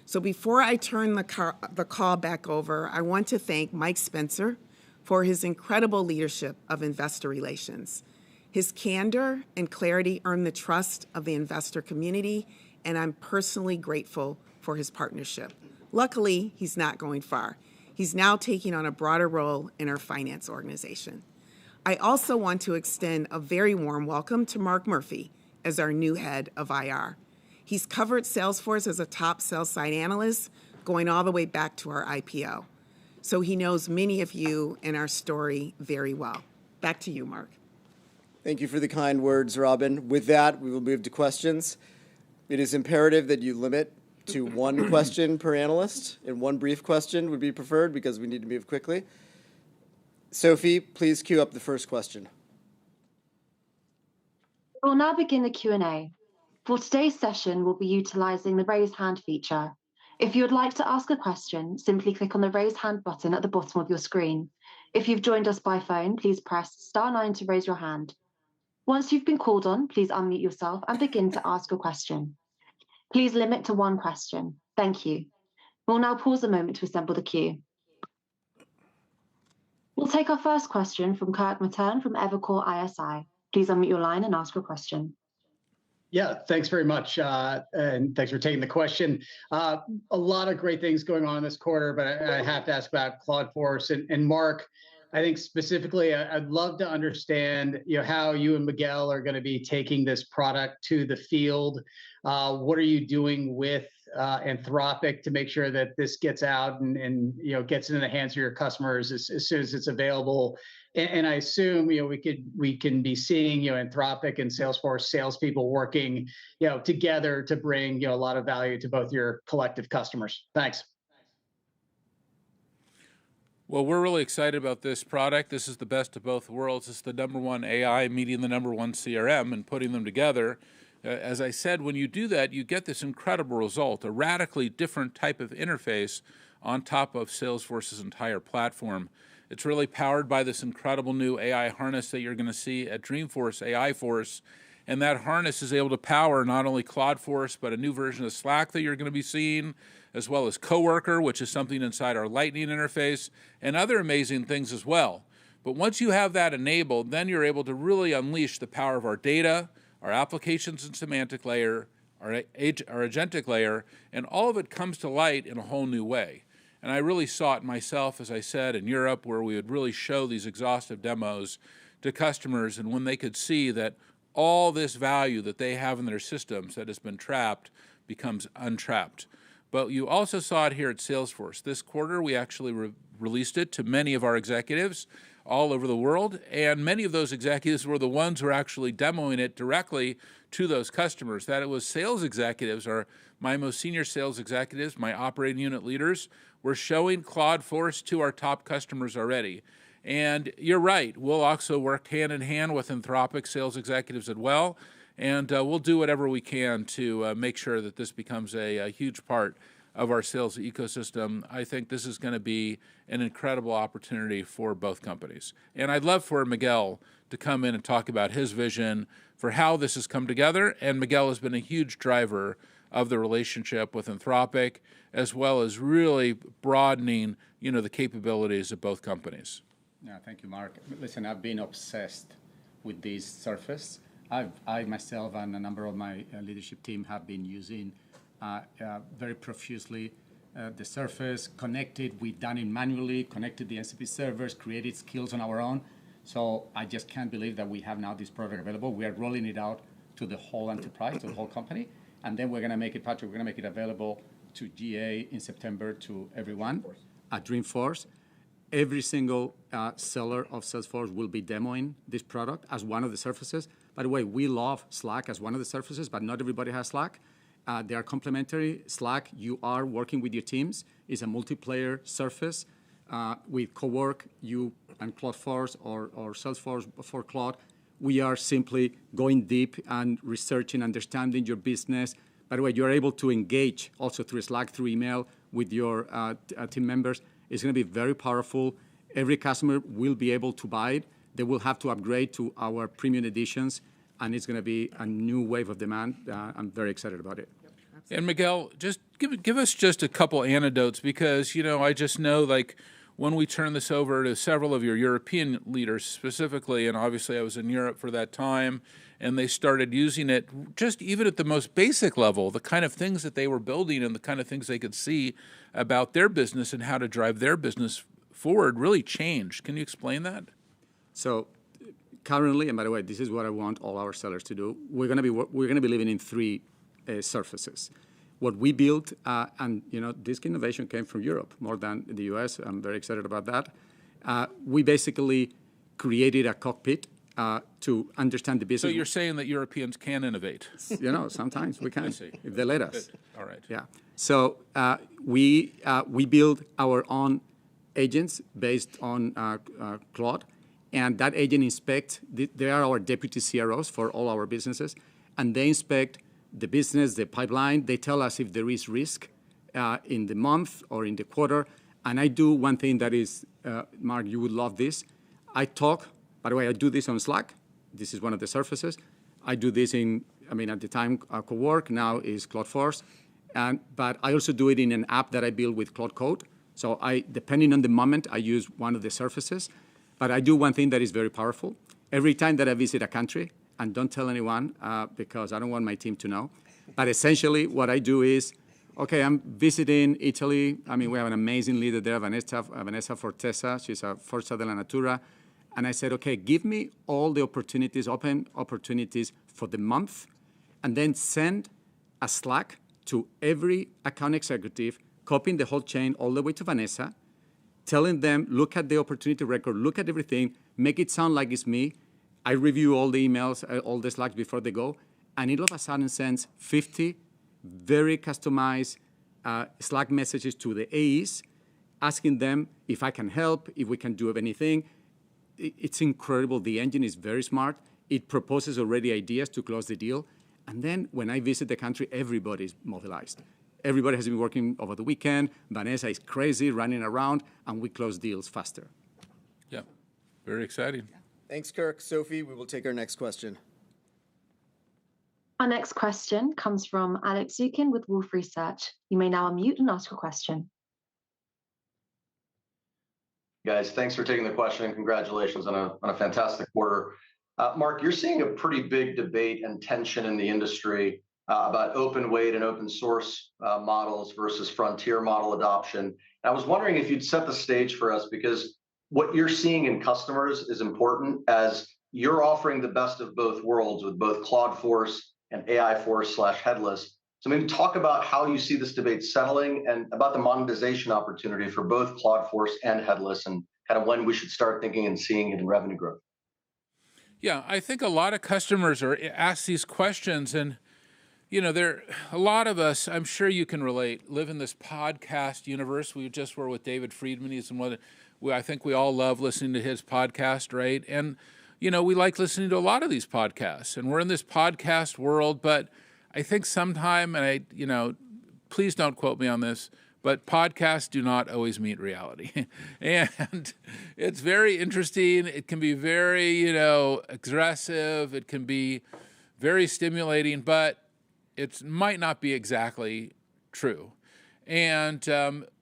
So before I turn the call back over, I want to thank Mike Spencer for his incredible leadership of investor relations. His candor and clarity earned the trust of the investor community, and I'm personally grateful for his partnership. Luckily, he's not going far. He's now taking on a broader role in our finance organization. I also want to extend a very warm welcome to Mark Murphy as our new head of IR. He's covered Salesforce as a top sell-side analyst, going all the way back to our IPO. So he knows many of you and our story very well. Back to you, Mark. Thank you for the kind words, Robin. With that, we will move to questions. It is imperative that you limit to one question per analyst, and one brief question would be preferred because we need to move quickly. Sophie, please queue up the first question. We'll now begin the Q&A. For today's session, we'll be utilizing the raise hand feature. If you would like to ask a question, simply click on the raise hand button at the bottom of your screen. If you've joined us by phone, please press *9 to raise your hand. Once you've been called on, please unmute yourself and begin to ask a question. Please limit to one question. Thank you. We'll now pause a moment to assemble the queue. We'll take our first question from Kirk Materne from Evercore ISI. Please unmute your line and ask your question. Yeah, thanks very much, and thanks for taking the question. A lot of great things going on this quarter, but I have to ask about Claude Force. And Marc, I think specifically, I'd love to understand how you and Miguel are going to be taking this product to the field. What are you doing with Anthropic to make sure that this gets out and gets into the hands of your customers as soon as it's available? And I assume we can be seeing Anthropic and Salesforce salespeople working together to bring a lot of value to both your collective customers. Thanks. Well, we're really excited about this product. This is the best of both worlds. It's the #1 AI meeting the #1 CRM and putting them together. As I said, when you do that, you get this incredible result, a radically different type of interface on top of Salesforce's entire platform. It's really powered by this incredible new AI harness that you're going to see at Dreamforce, AI Force. And that harness is able to power not only Claude Force, but a new version of Slack that you're going to be seeing, as well as Coworker, which is something inside our Lightning interface, and other amazing things as well. But once you have that enabled, then you're able to really unleash the power of our data, our applications and semantic layer, our agentic layer, and all of it comes to light in a whole new way. And I really saw it myself, as I said, in Europe, where we would really show these exhaustive demos to customers, and when they could see that all this value that they have in their systems that has been trapped becomes untrapped. But you also saw it here at Salesforce. This quarter, we actually released it to many of our executives all over the world, and many of those executives were the ones who were actually demoing it directly to those customers. That it was sales executives, or my most senior sales executives, my operating unit leaders, were showing Claude Force to our top customers already. And you're right, we'll also work hand in hand with Anthropic sales executives as well, and we'll do whatever we can to make sure that this becomes a huge part of our sales ecosystem. I think this is going to be an incredible opportunity for both companies. And I'd love for Miguel to come in and talk about his vision for how this has come together. And Miguel has been a huge driver of the relationship with Anthropic, as well as really broadening, the capabilities of both companies. Yeah, thank you, Mark. Listen, I've been obsessed with this surface. I myself and a number of my leadership team have been using very profusely the surface, connected. We've done it manually, connected the NCP servers, created skills on our own. So I just can't believe that we have now this product available. We are rolling it out to the whole enterprise, to the whole company. And then we're going to make it, Patrick, we're going to make it available to GA in September to everyone at Dreamforce. Every single seller of Salesforce will be demoing this product as one of the surfaces. By the way, we love Slack as one of the surfaces, but not everybody has Slack. They are complementary. Slack, you are working with your teams, is a multiplayer surface. With Cowork, you and Claude Force or Salesforce for Claude, we are simply going deep and researching, understanding your business. By the way, you're able to engage also through Slack, through email with your team members. It's going to be very powerful. Every customer will be able to buy it. They will have to upgrade to our premium editions, and it's going to be a new wave of demand. I'm very excited about it. And Miguel, just give us just a couple anecdotes, because, I just know, when we turn this over to several of your European leaders specifically, and obviously I was in Europe for that time, and they started using it just even at the most basic level, the kind of things that they were building and the kind of things they could see about their business and how to drive their business forward really changed. Can you explain that? So currently, and by the way, this is what I want all our sellers to do, we're going to be living in three surfaces. What we built, and this innovation came from Europe more than the US. I'm very excited about that. We basically created a cockpit to understand the business. So you're saying that Europeans can innovate? Sometimes we can, if they let us. All right. Yeah. So we build our own agents based on Claude, and that agent inspects. They are our deputy CROs for all our businesses, and they inspect the business, the pipeline. They tell us if there is risk in the month or in the quarter. And I do one thing that is, Mark, you would love this. I talk, by the way, I do this on Slack. This is one of the surfaces. I do this at the time, Cowork, now is Claude Force. But I also do it in an app that I build with Claude Code. So depending on the moment, I use one of the surfaces. But I do one thing that is very powerful. Every time that I visit a country, and don't tell anyone because I don't want my team to know. But essentially what I do is, okay, I'm visiting Italy. We have an amazing leader there, Vanessa Fortesa. She's a Forza della Natura. And I said, okay, give me all the opportunities, open opportunities for the month, and then send a Slack to every account executive, copying the whole chain all the way to Vanessa, telling them, look at the opportunity record, look at everything, make it sound like it's me. I review all the emails, all the Slacks before they go, and it all of a sudden sends 50 very customized Slack messages to the AEs, asking them if I can help, if we can do anything. It's incredible. The engine is very smart. It proposes already ideas to close the deal. And then when I visit the country, everybody's mobilized. Everybody has been working over the weekend. Vanessa is crazy, running around, and we close deals faster. Yeah, very exciting. Thanks, Kirk. Sophie, we will take our next question. Our next question comes from Alex Zukin with Wolfe Research. You may now unmute and ask your question. Guys, thanks for taking the question and congratulations on a fantastic quarter. Mark, you're seeing a pretty big debate and tension in the industry about open weight and open source models versus frontier model adoption. I was wondering if you'd set the stage for us, because what you're seeing in customers is important, as you're offering the best of both worlds with both Claude Force and AI Force/headless. So maybe talk about how you see this debate settling and about the monetization opportunity for both Claude Force and headless, and kind of when we should start thinking and seeing it in revenue growth. Yeah, I think a lot of customers are asked these questions, and you know, a lot of us, I'm sure you can relate, live in this podcast universe. We just were with David Friedman. He's one I think we all love listening to his podcast, right? And you know, we like listening to a lot of these podcasts, and we're in this podcast world. But I think sometime, and please don't quote me on this, but podcasts do not always meet reality. And it's very interesting. It can be very, aggressive. It can be very stimulating, but it might not be exactly true. And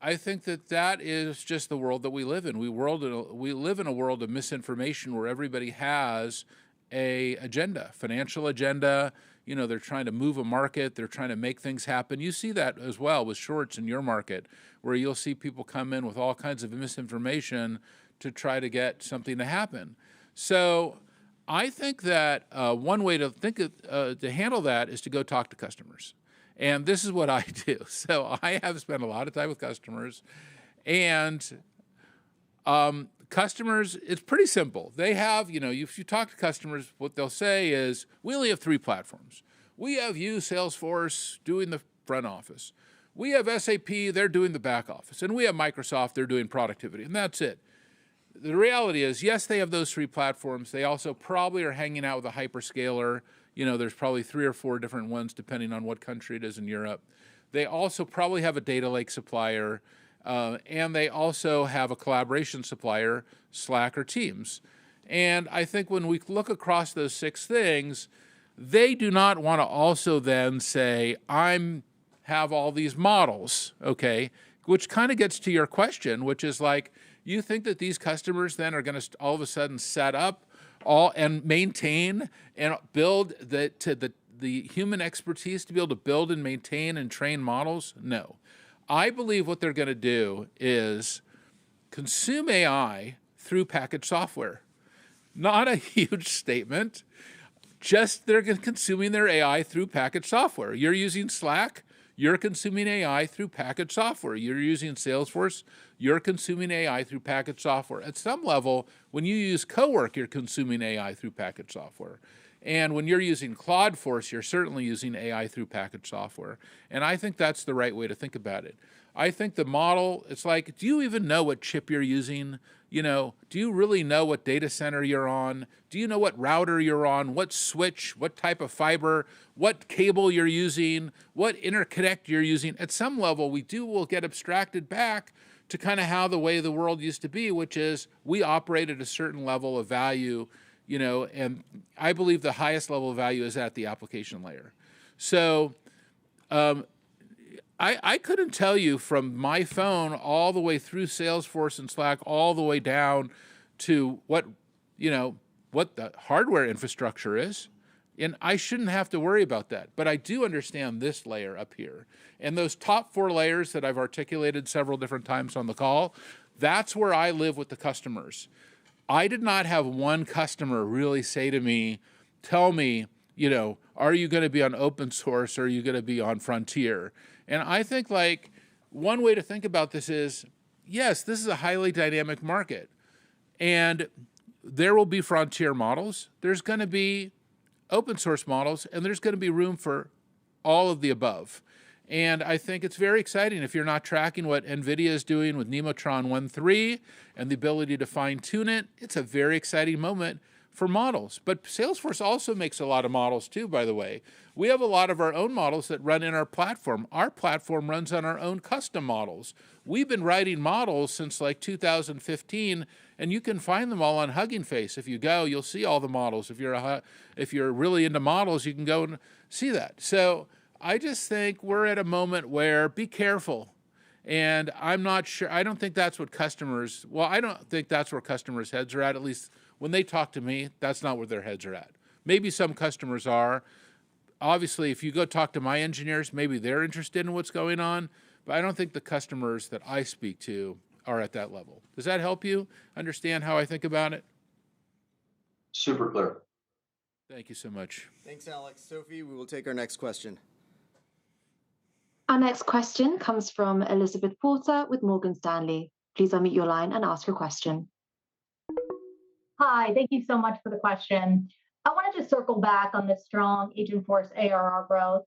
I think that is just the world that we live in. We live in a world of misinformation where everybody has a agenda, financial agenda. You know, they're trying to move a market. They're trying to make things happen. You see that as well with shorts in your market, where you'll see people come in with all kinds of misinformation to try to get something to happen. So I think that one way to handle that is to go talk to customers. And this is what I do. So I have spent a lot of time with customers, and customers, it's pretty simple. They have, if you talk to customers, what they'll say is, we only have 3 platforms. We have you, Salesforce, doing the front office. We have SAP, they're doing the back office. And we have Microsoft, they're doing productivity. And that's it. The reality is, yes, they have those 3 platforms. They also probably are hanging out with a hyperscaler. There's probably 3 or 4 different ones, depending on what country it is in Europe. They also probably have a data lake supplier. And they also have a collaboration supplier, Slack or Teams. And I think when we look across those 6 things, they do not want to also then say, have all these models, okay? Which kind of gets to your question, which is like, you think that these customers then are going to all of a sudden set up and maintain and build the human expertise to be able to build and maintain and train models? No. I believe what they're going to do is consume AI through packaged software. Not a huge statement, just they're consuming their AI through packaged software. You're using Slack, you're consuming AI through packaged software. You're using Salesforce, you're consuming AI through packaged software. At some level, when you use Cowork, you're consuming AI through packaged software. And when you're using Claude Force, you're certainly using AI through packaged software. And I think that's the right way to think about it. I think the model, it's like, do you even know what chip you're using? Do you really know what data center you're on? Do you know what router you're on, what switch, what type of fiber, what cable you're using, what interconnect you're using? At some level, will get abstracted back to kind of how the way the world used to be, which is we operate at a certain level of value, and I believe the highest level of value is at the application layer. So I couldn't tell you from my phone all the way through Salesforce and Slack, all the way down to what the hardware infrastructure is. And I shouldn't have to worry about that. But I do understand this layer up here. And those top 4 layers that I've articulated several different times on the call, that's where I live with the customers. I did not have one customer really say to me, tell me, are you going to be on open source or are you going to be on frontier? And I think one way to think about this is, yes, this is a highly dynamic market. And there will be frontier models. There's going to be open source models, and there's going to be room for all of the above. And I think it's very exciting if you're not tracking what NVIDIA is doing with Nemotron 1.3 and the ability to fine-tune it. It's a very exciting moment for models. But Salesforce also makes a lot of models too, by the way. We have a lot of our own models that run in our platform. Our platform runs on our own custom models. We've been writing models since like 2015, and you can find them all on Hugging Face. If you go, you'll see all the models. If you're really into models, you can go and see that. So I just think we're at a moment where be careful. And I'm not sure, I don't think that's what customers, well, I don't think that's where customers' heads are at least when they talk to me, that's not where their heads are at. Maybe some customers are. Obviously, if you go talk to my engineers, maybe they're interested in what's going on, but I don't think the customers that I speak to are at that level. Does that help you understand how I think about it? Super clear. Thank you so much. Thanks, Alex. Sophie, we will take our next question. Our next question comes from Elizabeth Porter with Morgan Stanley. Please unmute your line and ask your question. Hi, thank you so much for the question. I wanted to circle back on the strong Agentforce ARR growth.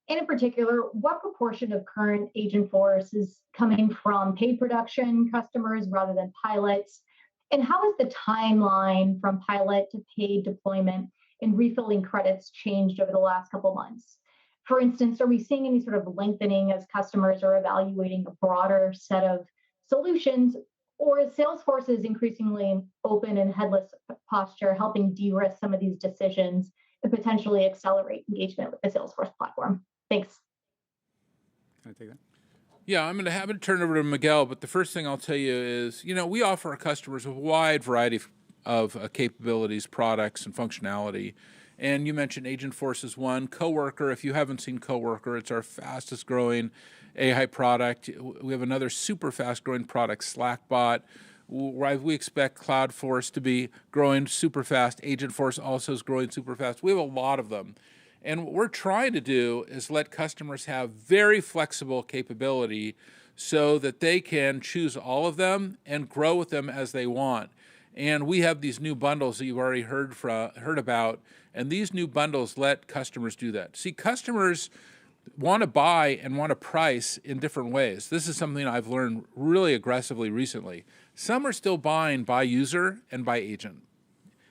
And in particular, what proportion of current Agentforce is coming from paid production customers rather than pilots? And how has the timeline from pilot to paid deployment and refilling credits changed over the last couple of months? For instance, are we seeing any sort of lengthening as customers are evaluating a broader set of solutions, or is Salesforce's increasingly open and headless posture helping de-risk some of these decisions and potentially accelerate engagement with the Salesforce platform? Thanks. Can I take that? Yeah, I'm going to turn it over to Miguel, but the first thing I'll tell you is, we offer our customers a wide variety of capabilities, products, and functionality. And you mentioned Agentforce is one. Coworker, if you haven't seen Coworker, it's our fastest growing AI product. We have another super fast growing product, Slackbot. We expect Cloudforce to be growing super fast. Agentforce also is growing super fast. We have a lot of them. And what we're trying to do is let customers have very flexible capability so that they can choose all of them and grow with them as they want. And we have these new bundles that you've already heard about, and these new bundles let customers do that. See, customers want to buy and want to price in different ways. This is something I've learned really aggressively recently. Some are still buying by user and by agent,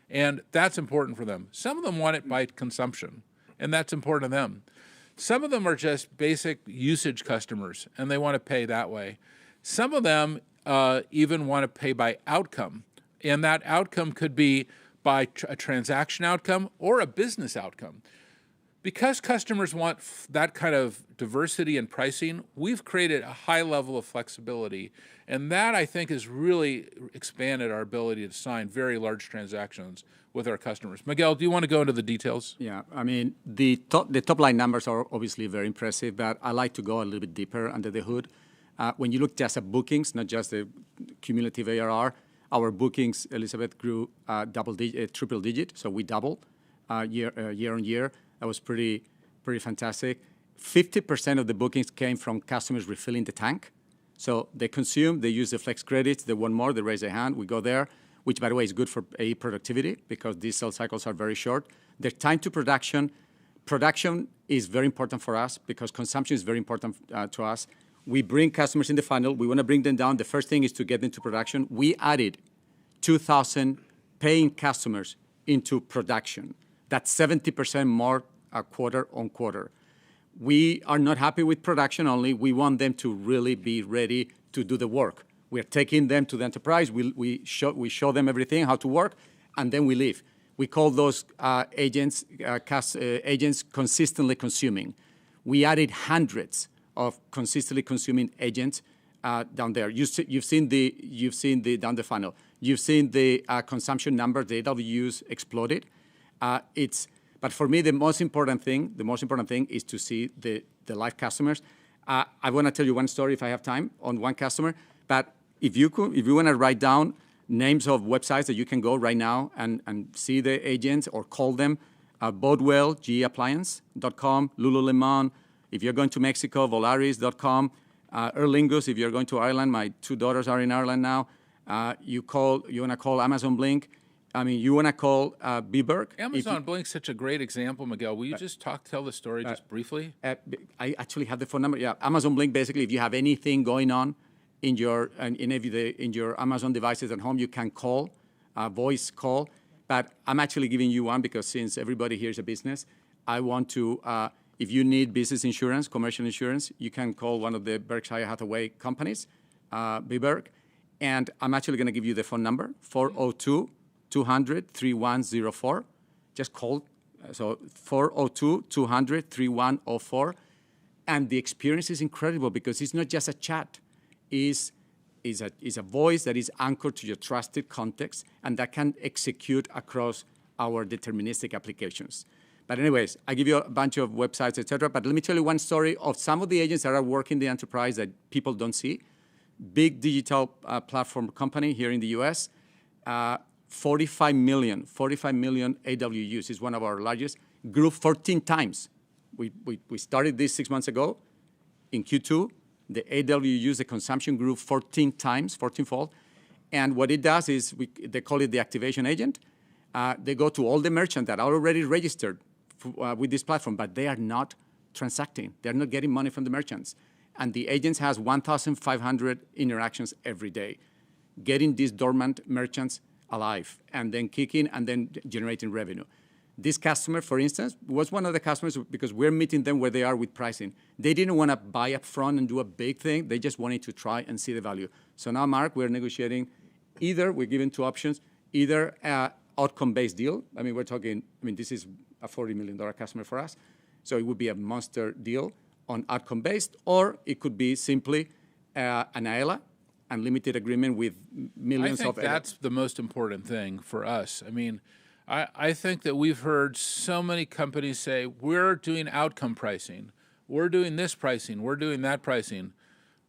and that's important for them. Some of them want it by consumption, and that's important to them. Some of them are just basic usage customers, and they want to pay that way. Some of them even want to pay by outcome. And that outcome could be by a transaction outcome or a business outcome. Because customers want that kind of diversity in pricing, we've created a high level of flexibility. And that, I think, has really expanded our ability to sign very large transactions with our customers. Miguel, do you want to go into the details? Yeah, I mean, the top line numbers are obviously very impressive, but I like to go a little bit deeper under the hood. When you look just at bookings, not just the cumulative ARR, our bookings, Elizabeth, grew triple digit, so we doubled year on year. That was pretty fantastic. 50% of the bookings came from customers refilling the tank. So they consume, they use the flex credits, they want more, they raise their hand, we go there, which, by the way, is good for AE productivity because these sales cycles are very short. Their time to production is very important for us because consumption is very important to us. We bring customers in the funnel. We want to bring them down. The first thing is to get them to production. We added 2,000 paying customers into production. That's 70% more quarter on quarter. We are not happy with production only. We want them to really be ready to do the work. We are taking them to the enterprise. We show them everything, how to work, and then we leave. We call those agents consistently consuming. We added hundreds of consistently consuming agents down there. You've seen the down the funnel. You've seen the consumption number. The AWUs exploded. But for me, the most important thing is to see the live customers. I want to tell you one story if I have time on one customer. But if you want to write down names of websites that you can go right now and see the agents or call them, Bodewell, geappliance.com, Lululemon. If you're going to Mexico, Volaris.com, Aer Lingus. If you're going to Ireland, my two daughters are in Ireland now. You want to call Amazon Blink. I mean, you want to call Bberg? Amazon Blink's such a great example, Miguel. Will you just tell the story just briefly? I actually have the phone number. Yeah, Amazon Blink. Basically, if you have anything going on in your Amazon devices at home, you can call, voice call. But I'm actually giving you one because since everybody here is a business, I want to. If you need business insurance, commercial insurance, you can call one of the Berkshire Hathaway companies, Bberg, and I'm actually going to give you the phone number 402-200-3104. Just call. So 402-200-3104. And the experience is incredible because it's not just a chat. It's a voice that is anchored to your trusted context and that can execute across our deterministic applications. But anyways, I give you a bunch of websites, etc. But let me tell you one story of some of the agents that are working in the enterprise that people don't see. Big digital platform company here in the US, 45 million AWUs is one of our largest, grew 14 times. We started this 6 months ago. In Q2, the AWUs, the consumption grew 14 times, 14-fold. And what it does is, they call it the activation agent. They go to all the merchants that are already registered with this platform, but they are not transacting. They're not getting money from the merchants. And the agents has 1,500 interactions every day, getting these dormant merchants alive, and then kicking, and then generating revenue. This customer, for instance, was one of the customers because we're meeting them where they are with pricing. They didn't want to buy up front and do a big thing. They just wanted to try and see the value. So now, Mark, we're negotiating we're giving two options, either outcome-based deal. I mean, this is a $40 million customer for us. So it would be a monster deal on outcome-based, or it could be simply an AELA, unlimited agreement with millions of... I think that's the most important thing for us. I mean, I think that we've heard so many companies say, we're doing outcome pricing, we're doing this pricing, we're doing that pricing.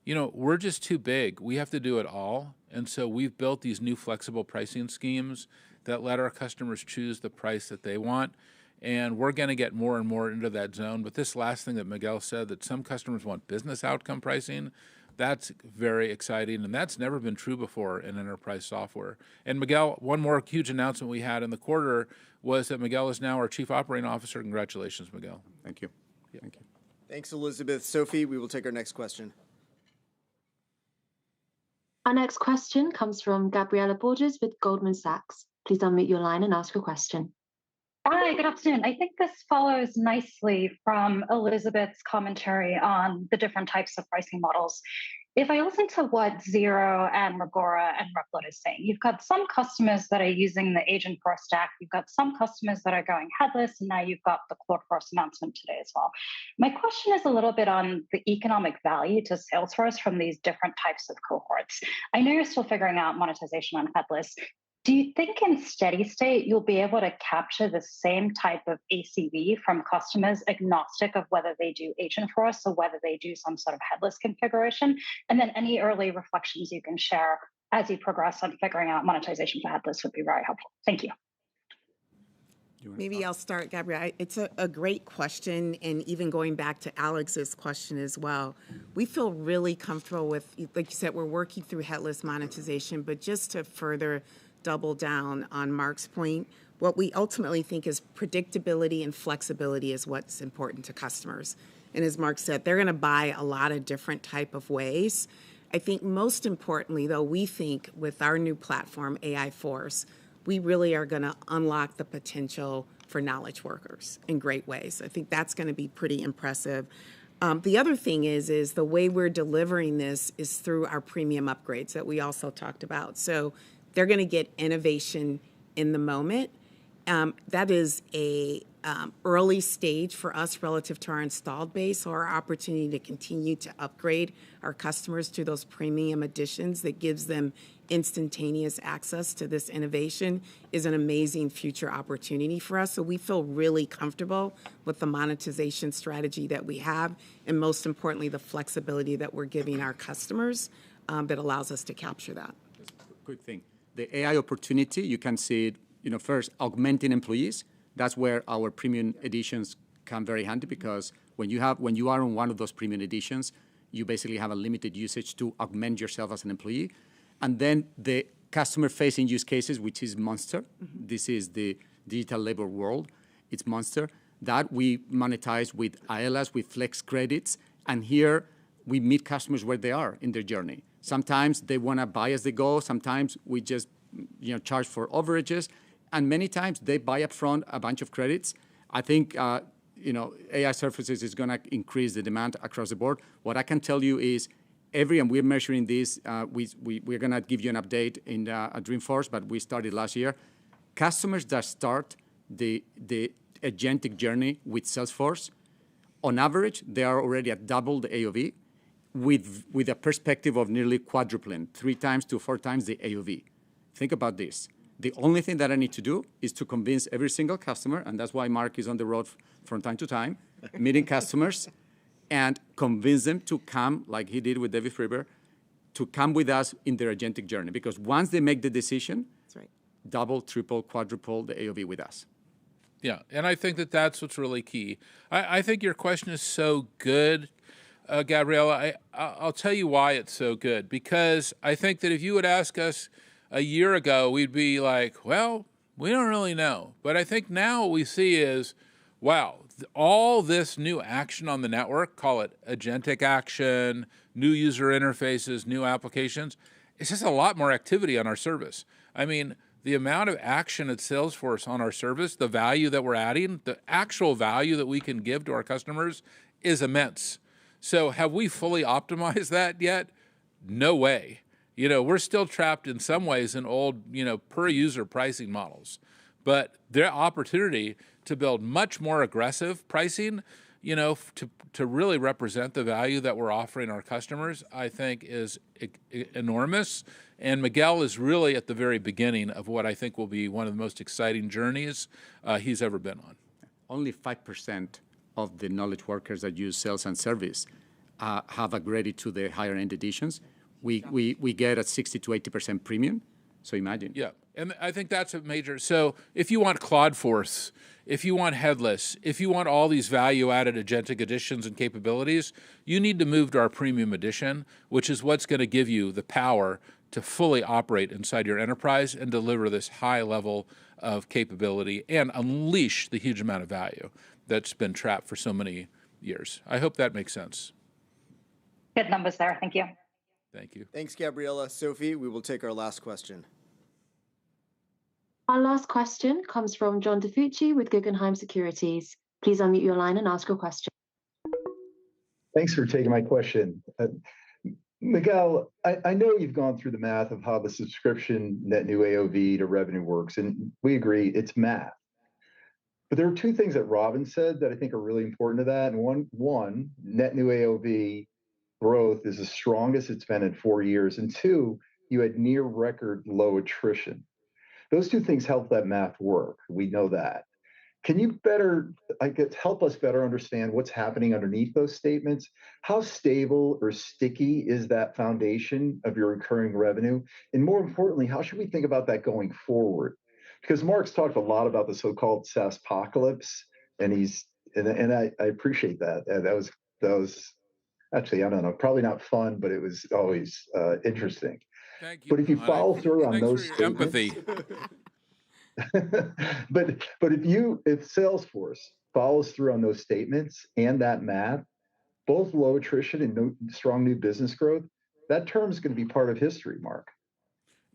You know, we're just too big. We have to do it all. And so we've built these new flexible pricing schemes that let our customers choose the price that they want. And we're going to get more and more into that zone. But this last thing that Miguel said, that some customers want business outcome pricing, that's very exciting, and that's never been true before in enterprise software. And Miguel, one more huge announcement we had in the quarter was that Miguel is now our Chief Operating Officer. Congratulations, Miguel. Thank you. Yeah. Thank you. Thanks, Elizabeth. Sophie, we will take our next question. Our next question comes from Gabriela Borges with Goldman Sachs. Please unmute your line and ask your question. Hi, good afternoon. I think this follows nicely from Elizabeth's commentary on the different types of pricing models. If I listen to what Xero and Magora and Replit is saying, you've got some customers that are using the Agentforce stack, you've got some customers that are going headless, and now you've got the Claudeforce announcement today as well. My question is a little bit on the economic value to Salesforce from these different types of cohorts. I know you're still figuring out monetization on headless. Do you think in steady state, you'll be able to capture the same type of ACV from customers agnostic of whether they do Agentforce or whether they do some sort of headless configuration? And then any early reflections you can share as you progress on figuring out monetization for headless would be very helpful. Thank you. Maybe I'll start, Gabrielle. It's a great question, and even going back to Alex's question as well, we feel really comfortable with, like you said, we're working through headless monetization, but just to further double down on Mark's point, what we ultimately think is predictability and flexibility is what's important to customers. And as Mark said, they're going to buy a lot of different type of ways. I think most importantly, though, we think with our new platform, AI Force, we really are going to unlock the potential for knowledge workers in great ways. I think that's going to be pretty impressive. The other thing is the way we're delivering this is through our premium upgrades that we also talked about. So they're going to get innovation in the moment. That is a early stage for us relative to our installed base, or our opportunity to continue to upgrade our customers to those premium editions that gives them instantaneous access to this innovation is an amazing future opportunity for us. So we feel really comfortable with the monetization strategy that we have, and most importantly, the flexibility that we're giving our customers that allows us to capture that. Quick thing. The AI opportunity, you can see it, first, augmenting employees. That's where our premium editions come very handy, because when you are on one of those premium editions, you basically have a limited usage to augment yourself as an employee. And then the customer-facing use cases, which is Monster. This is the digital labor world. It's Monster. That we monetize with ILAs, with flex credits. And here we meet customers where they are in their journey. Sometimes they want to buy as they go. Sometimes we just charge for overages. And many times they buy upfront a bunch of credits. I think AI services is going to increase the demand across the board. What I can tell you is and we're measuring this, we're going to give you an update in Dreamforce, but we started last year. Customers that start the agentic journey with Salesforce, on average, they are already at double the AOV with a perspective of nearly quadrupling, 3 times to 4 times the AOV. Think about this. The only thing that I need to do is to convince every single customer, and that's why Marc is on the road from time to time, meeting customers, and convince them to come, like he did with David Friber, to come with us in their agentic journey. Because once they make the decision, that's right, double, triple, quadruple the AOV with us. Yeah, and I think that that's what's really key. I think your question is so good, Gabriela. I'll tell you why it's so good. Because I think that if you would ask us a year ago, we'd be like, well, we don't really know. But I think now what we see is, wow, all this new action on the network, call it agentic action, new user interfaces, new applications, it's just a lot more activity on our service. I mean, the amount of action at Salesforce on our service, the value that we're adding, the actual value that we can give to our customers is immense. So have we fully optimized that yet? No way. We're still trapped in some ways in old, per user pricing models. But their opportunity to build much more aggressive pricing, to really represent the value that we're offering our customers, I think is enormous. And Miguel is really at the very beginning of what I think will be one of the most exciting journeys he's ever been on. Only 5% of the knowledge workers that use sales and service have upgraded to the higher end editions. We get a 60 to 80% premium. So imagine. Yeah, and I think that's a major. So if you want Claudeforce, if you want headless, if you want all these value-added agentic additions and capabilities, you need to move to our premium edition, which is what's going to give you the power to fully operate inside your enterprise and deliver this high level of capability and unleash the huge amount of value that's been trapped for so many years. I hope that makes sense. Good numbers there. Thank you. Thank you. Thanks, Gabriela. Sophie, we will take our last question. Our last question comes from John DiFucci with Guggenheim Securities. Please unmute your line and ask your question. Thanks for taking my question. Miguel, I know you've gone through the math of how the subscription net new AOV to revenue works, and we agree it's math. But there are 2 things that Robin said that I think are really important to that. And one, net new AOV growth is the strongest it's been in 4 years. And 2, you had near record low attrition. Those 2 things help that math work. We know that. Can you help us better understand what's happening underneath those statements? How stable or sticky is that foundation of your recurring revenue? And more importantly, how should we think about that going forward? Because Marc's talked a lot about the so-called SaaSpocalypse, and I appreciate that. That was actually, I don't know, probably not fun, but it was always interesting. Thank you. But if you follow through on those statements, empathy. but if Salesforce follows through on those statements and that math, both low attrition and strong new business growth, that term is going to be part of history, Marc.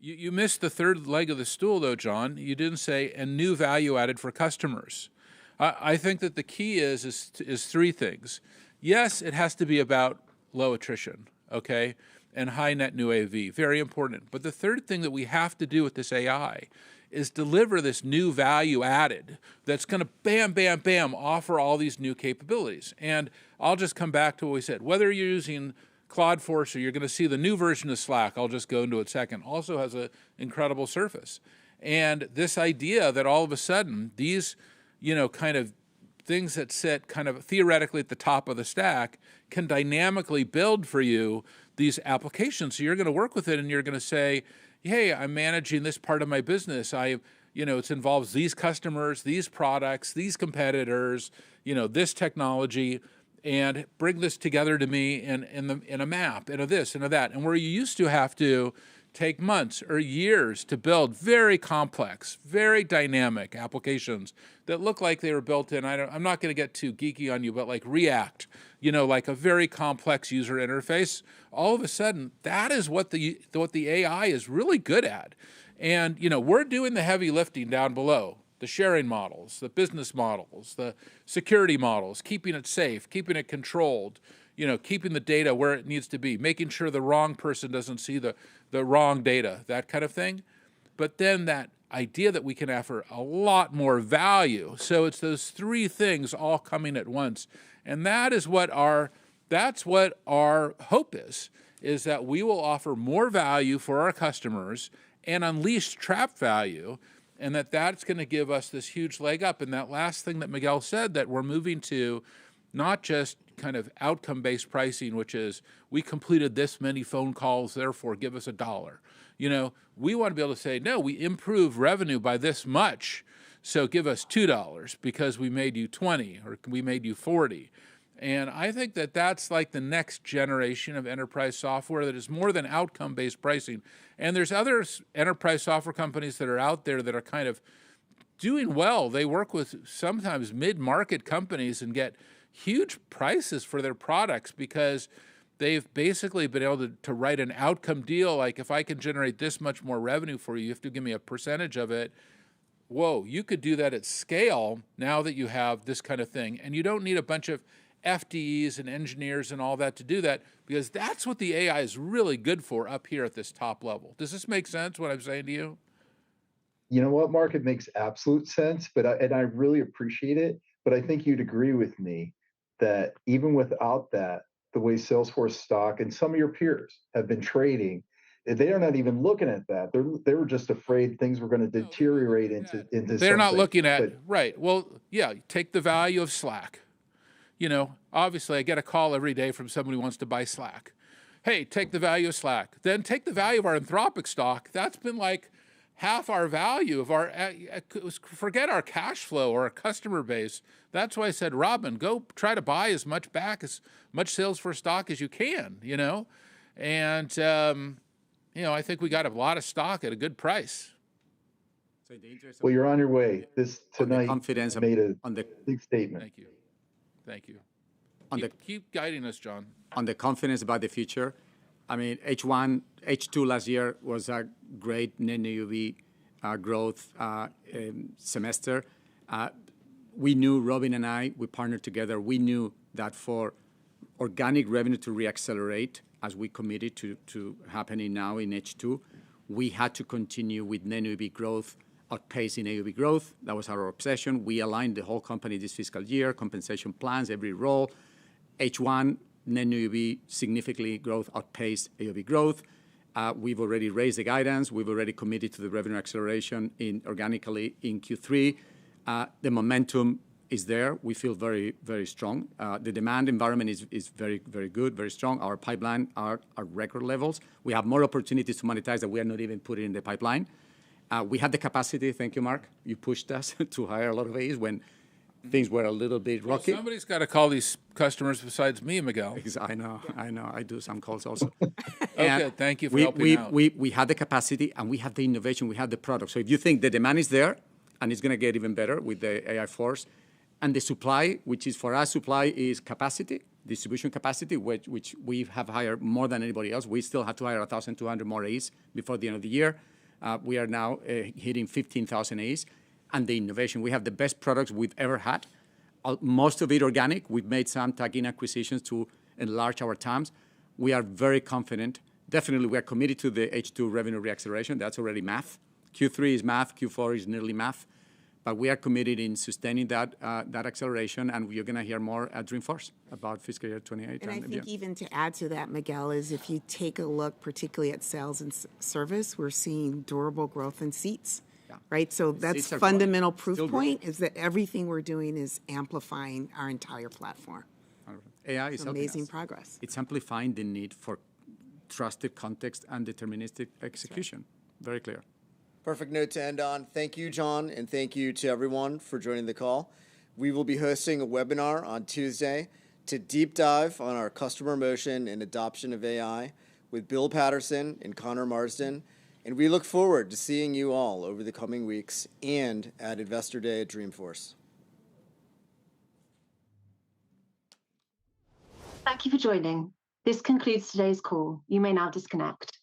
You missed the third leg of the stool, though, John. You didn't say a new value added for customers. I think that the key is 3 things. Yes, it has to be about low attrition, okay, and high net new AOV, very important. But the third thing that we have to do with this AI is deliver this new value added that's going to bam, bam, bam, offer all these new capabilities. And I'll just come back to what we said. Whether you're using Claudeforce or you're going to see the new version of Slack, I'll just go into it second, also has an incredible surface. And this idea that all of a sudden these, kind of things that sit kind of theoretically at the top of the stack can dynamically build for you these applications. So you're going to work with it and you're going to say, hey, I'm managing this part of my business. It involves these customers, these products, these competitors, this technology, and bring this together to me in a map, and a this and a that. And where you used to have to take months or years to build very complex, very dynamic applications that look like they were built in, I'm not going to get too geeky on you, but like React, like a very complex user interface. All of a sudden, that is what the AI is really good at. And, we're doing the heavy lifting down below, the sharing models, the business models, the security models, keeping it safe, keeping it controlled, keeping the data where it needs to be, making sure the wrong person doesn't see the wrong data, that kind of thing. But then that idea that we can offer a lot more value. So it's those three things all coming at once. And that's what our hope is that we will offer more value for our customers and unleash trap value, and that's going to give us this huge leg up. And that last thing that Miguel said, that we're moving to not just kind of outcome-based pricing, which is we completed this many phone calls, therefore give us $1. We want to be able to say, no, we improved revenue by this much, so give us $2 because we made you 20 or we made you 40. And I think that's like the next generation of enterprise software that is more than outcome-based pricing. And there's other enterprise software companies that are out there that are kind of doing well. They work with sometimes mid-market companies and get huge prices for their products because they've basically been able to write an outcome deal. Like, if I can generate this much more revenue for you, you have to give me a percentage of it. Whoa, you could do that at scale now that you have this kind of thing. And you don't need a bunch of FDEs and engineers and all that to do that, because that's what the AI is really good for up here at this top level. Does this make sense, what I'm saying to you? You know what, Mark? It makes absolute sense, but I really appreciate it. But I think you'd agree with me that even without that, the way Salesforce stock and some of your peers have been trading, they are not even looking at that. They were just afraid things were going to deteriorate into. They're not looking at right. Well, yeah. Take the value of Slack. Obviously, I get a call every day from someone who wants to buy Slack. Hey, take the value of Slack. Then take the value of our Anthropic stock. That's been like half our value of our, forget our cash flow or our customer base. That's why I said, Robin, go try to buy as much Salesforce stock as you can, And, I think we got a lot of stock at a good price. Well, you're on your way. This tonight confidence made a big statement. Thank you. Thank you. Keep guiding us, John. On the confidence about the future, I mean, H2 last year was a great net new AOV growth semester. We knew, Robin and I, we partnered together. We knew that for organic revenue to reaccelerate, as we committed to happening now in H2, we had to continue with net new AOV growth, outpacing AOV growth. That was our obsession. We aligned the whole company this fiscal year, compensation plans, every role. H1, net new AOV significantly growth outpaced AOV growth. We've already raised the guidance. We've already committed to the revenue acceleration organically in Q3. The momentum is there. We feel very, very strong. The demand environment is very, very good, very strong. Our pipeline are at record levels. We have more opportunities to monetize that we are not even putting in the pipeline. We had the capacity. Thank you, Mark. You pushed us to hire a lot of AEs when things were a little bit rocky. Well, somebody's got to call these customers besides me, Miguel. I know. I do some calls also. Okay, thank you for helping out. We had the capacity, and we have the innovation, we have the product. So if you think the demand is there, and it's going to get even better with the AI Force, and the supply, which is for us, supply is capacity, distribution capacity, which we have hired more than anybody else. We still have to hire 1,200 more AEs before the end of the year. We are now hitting 15,000 AEs. And the innovation, we have the best products we've ever had. Most of it organic. We've made some tuck-in acquisitions to enlarge our TAMs. We are very confident. Definitely, we are committed to the H2 revenue reacceleration. That's already math. Q3 is math. Q4 is nearly math. But we are committed in sustaining that acceleration, and you're going to hear more at Dreamforce about fiscal year 28. And I think even to add to that, Miguel, is if you take a look particularly at sales and service, we're seeing durable growth in seats. Yeah. Right? So that's fundamental proof point is that everything we're doing is amplifying our entire platform. AI is amazing progress. It's amplifying the need for trusted context and deterministic execution. Right. Very clear. Perfect note to end on. Thank you, John, and thank you to everyone for joining the call. We will be hosting a webinar on Tuesday to deep dive on our customer motion and adoption of AI with Bill Patterson and Connor Marsden, and we look forward to seeing you all over the coming weeks and at Investor Day at Dreamforce. Thank you for joining. This concludes today's call. You may now disconnect.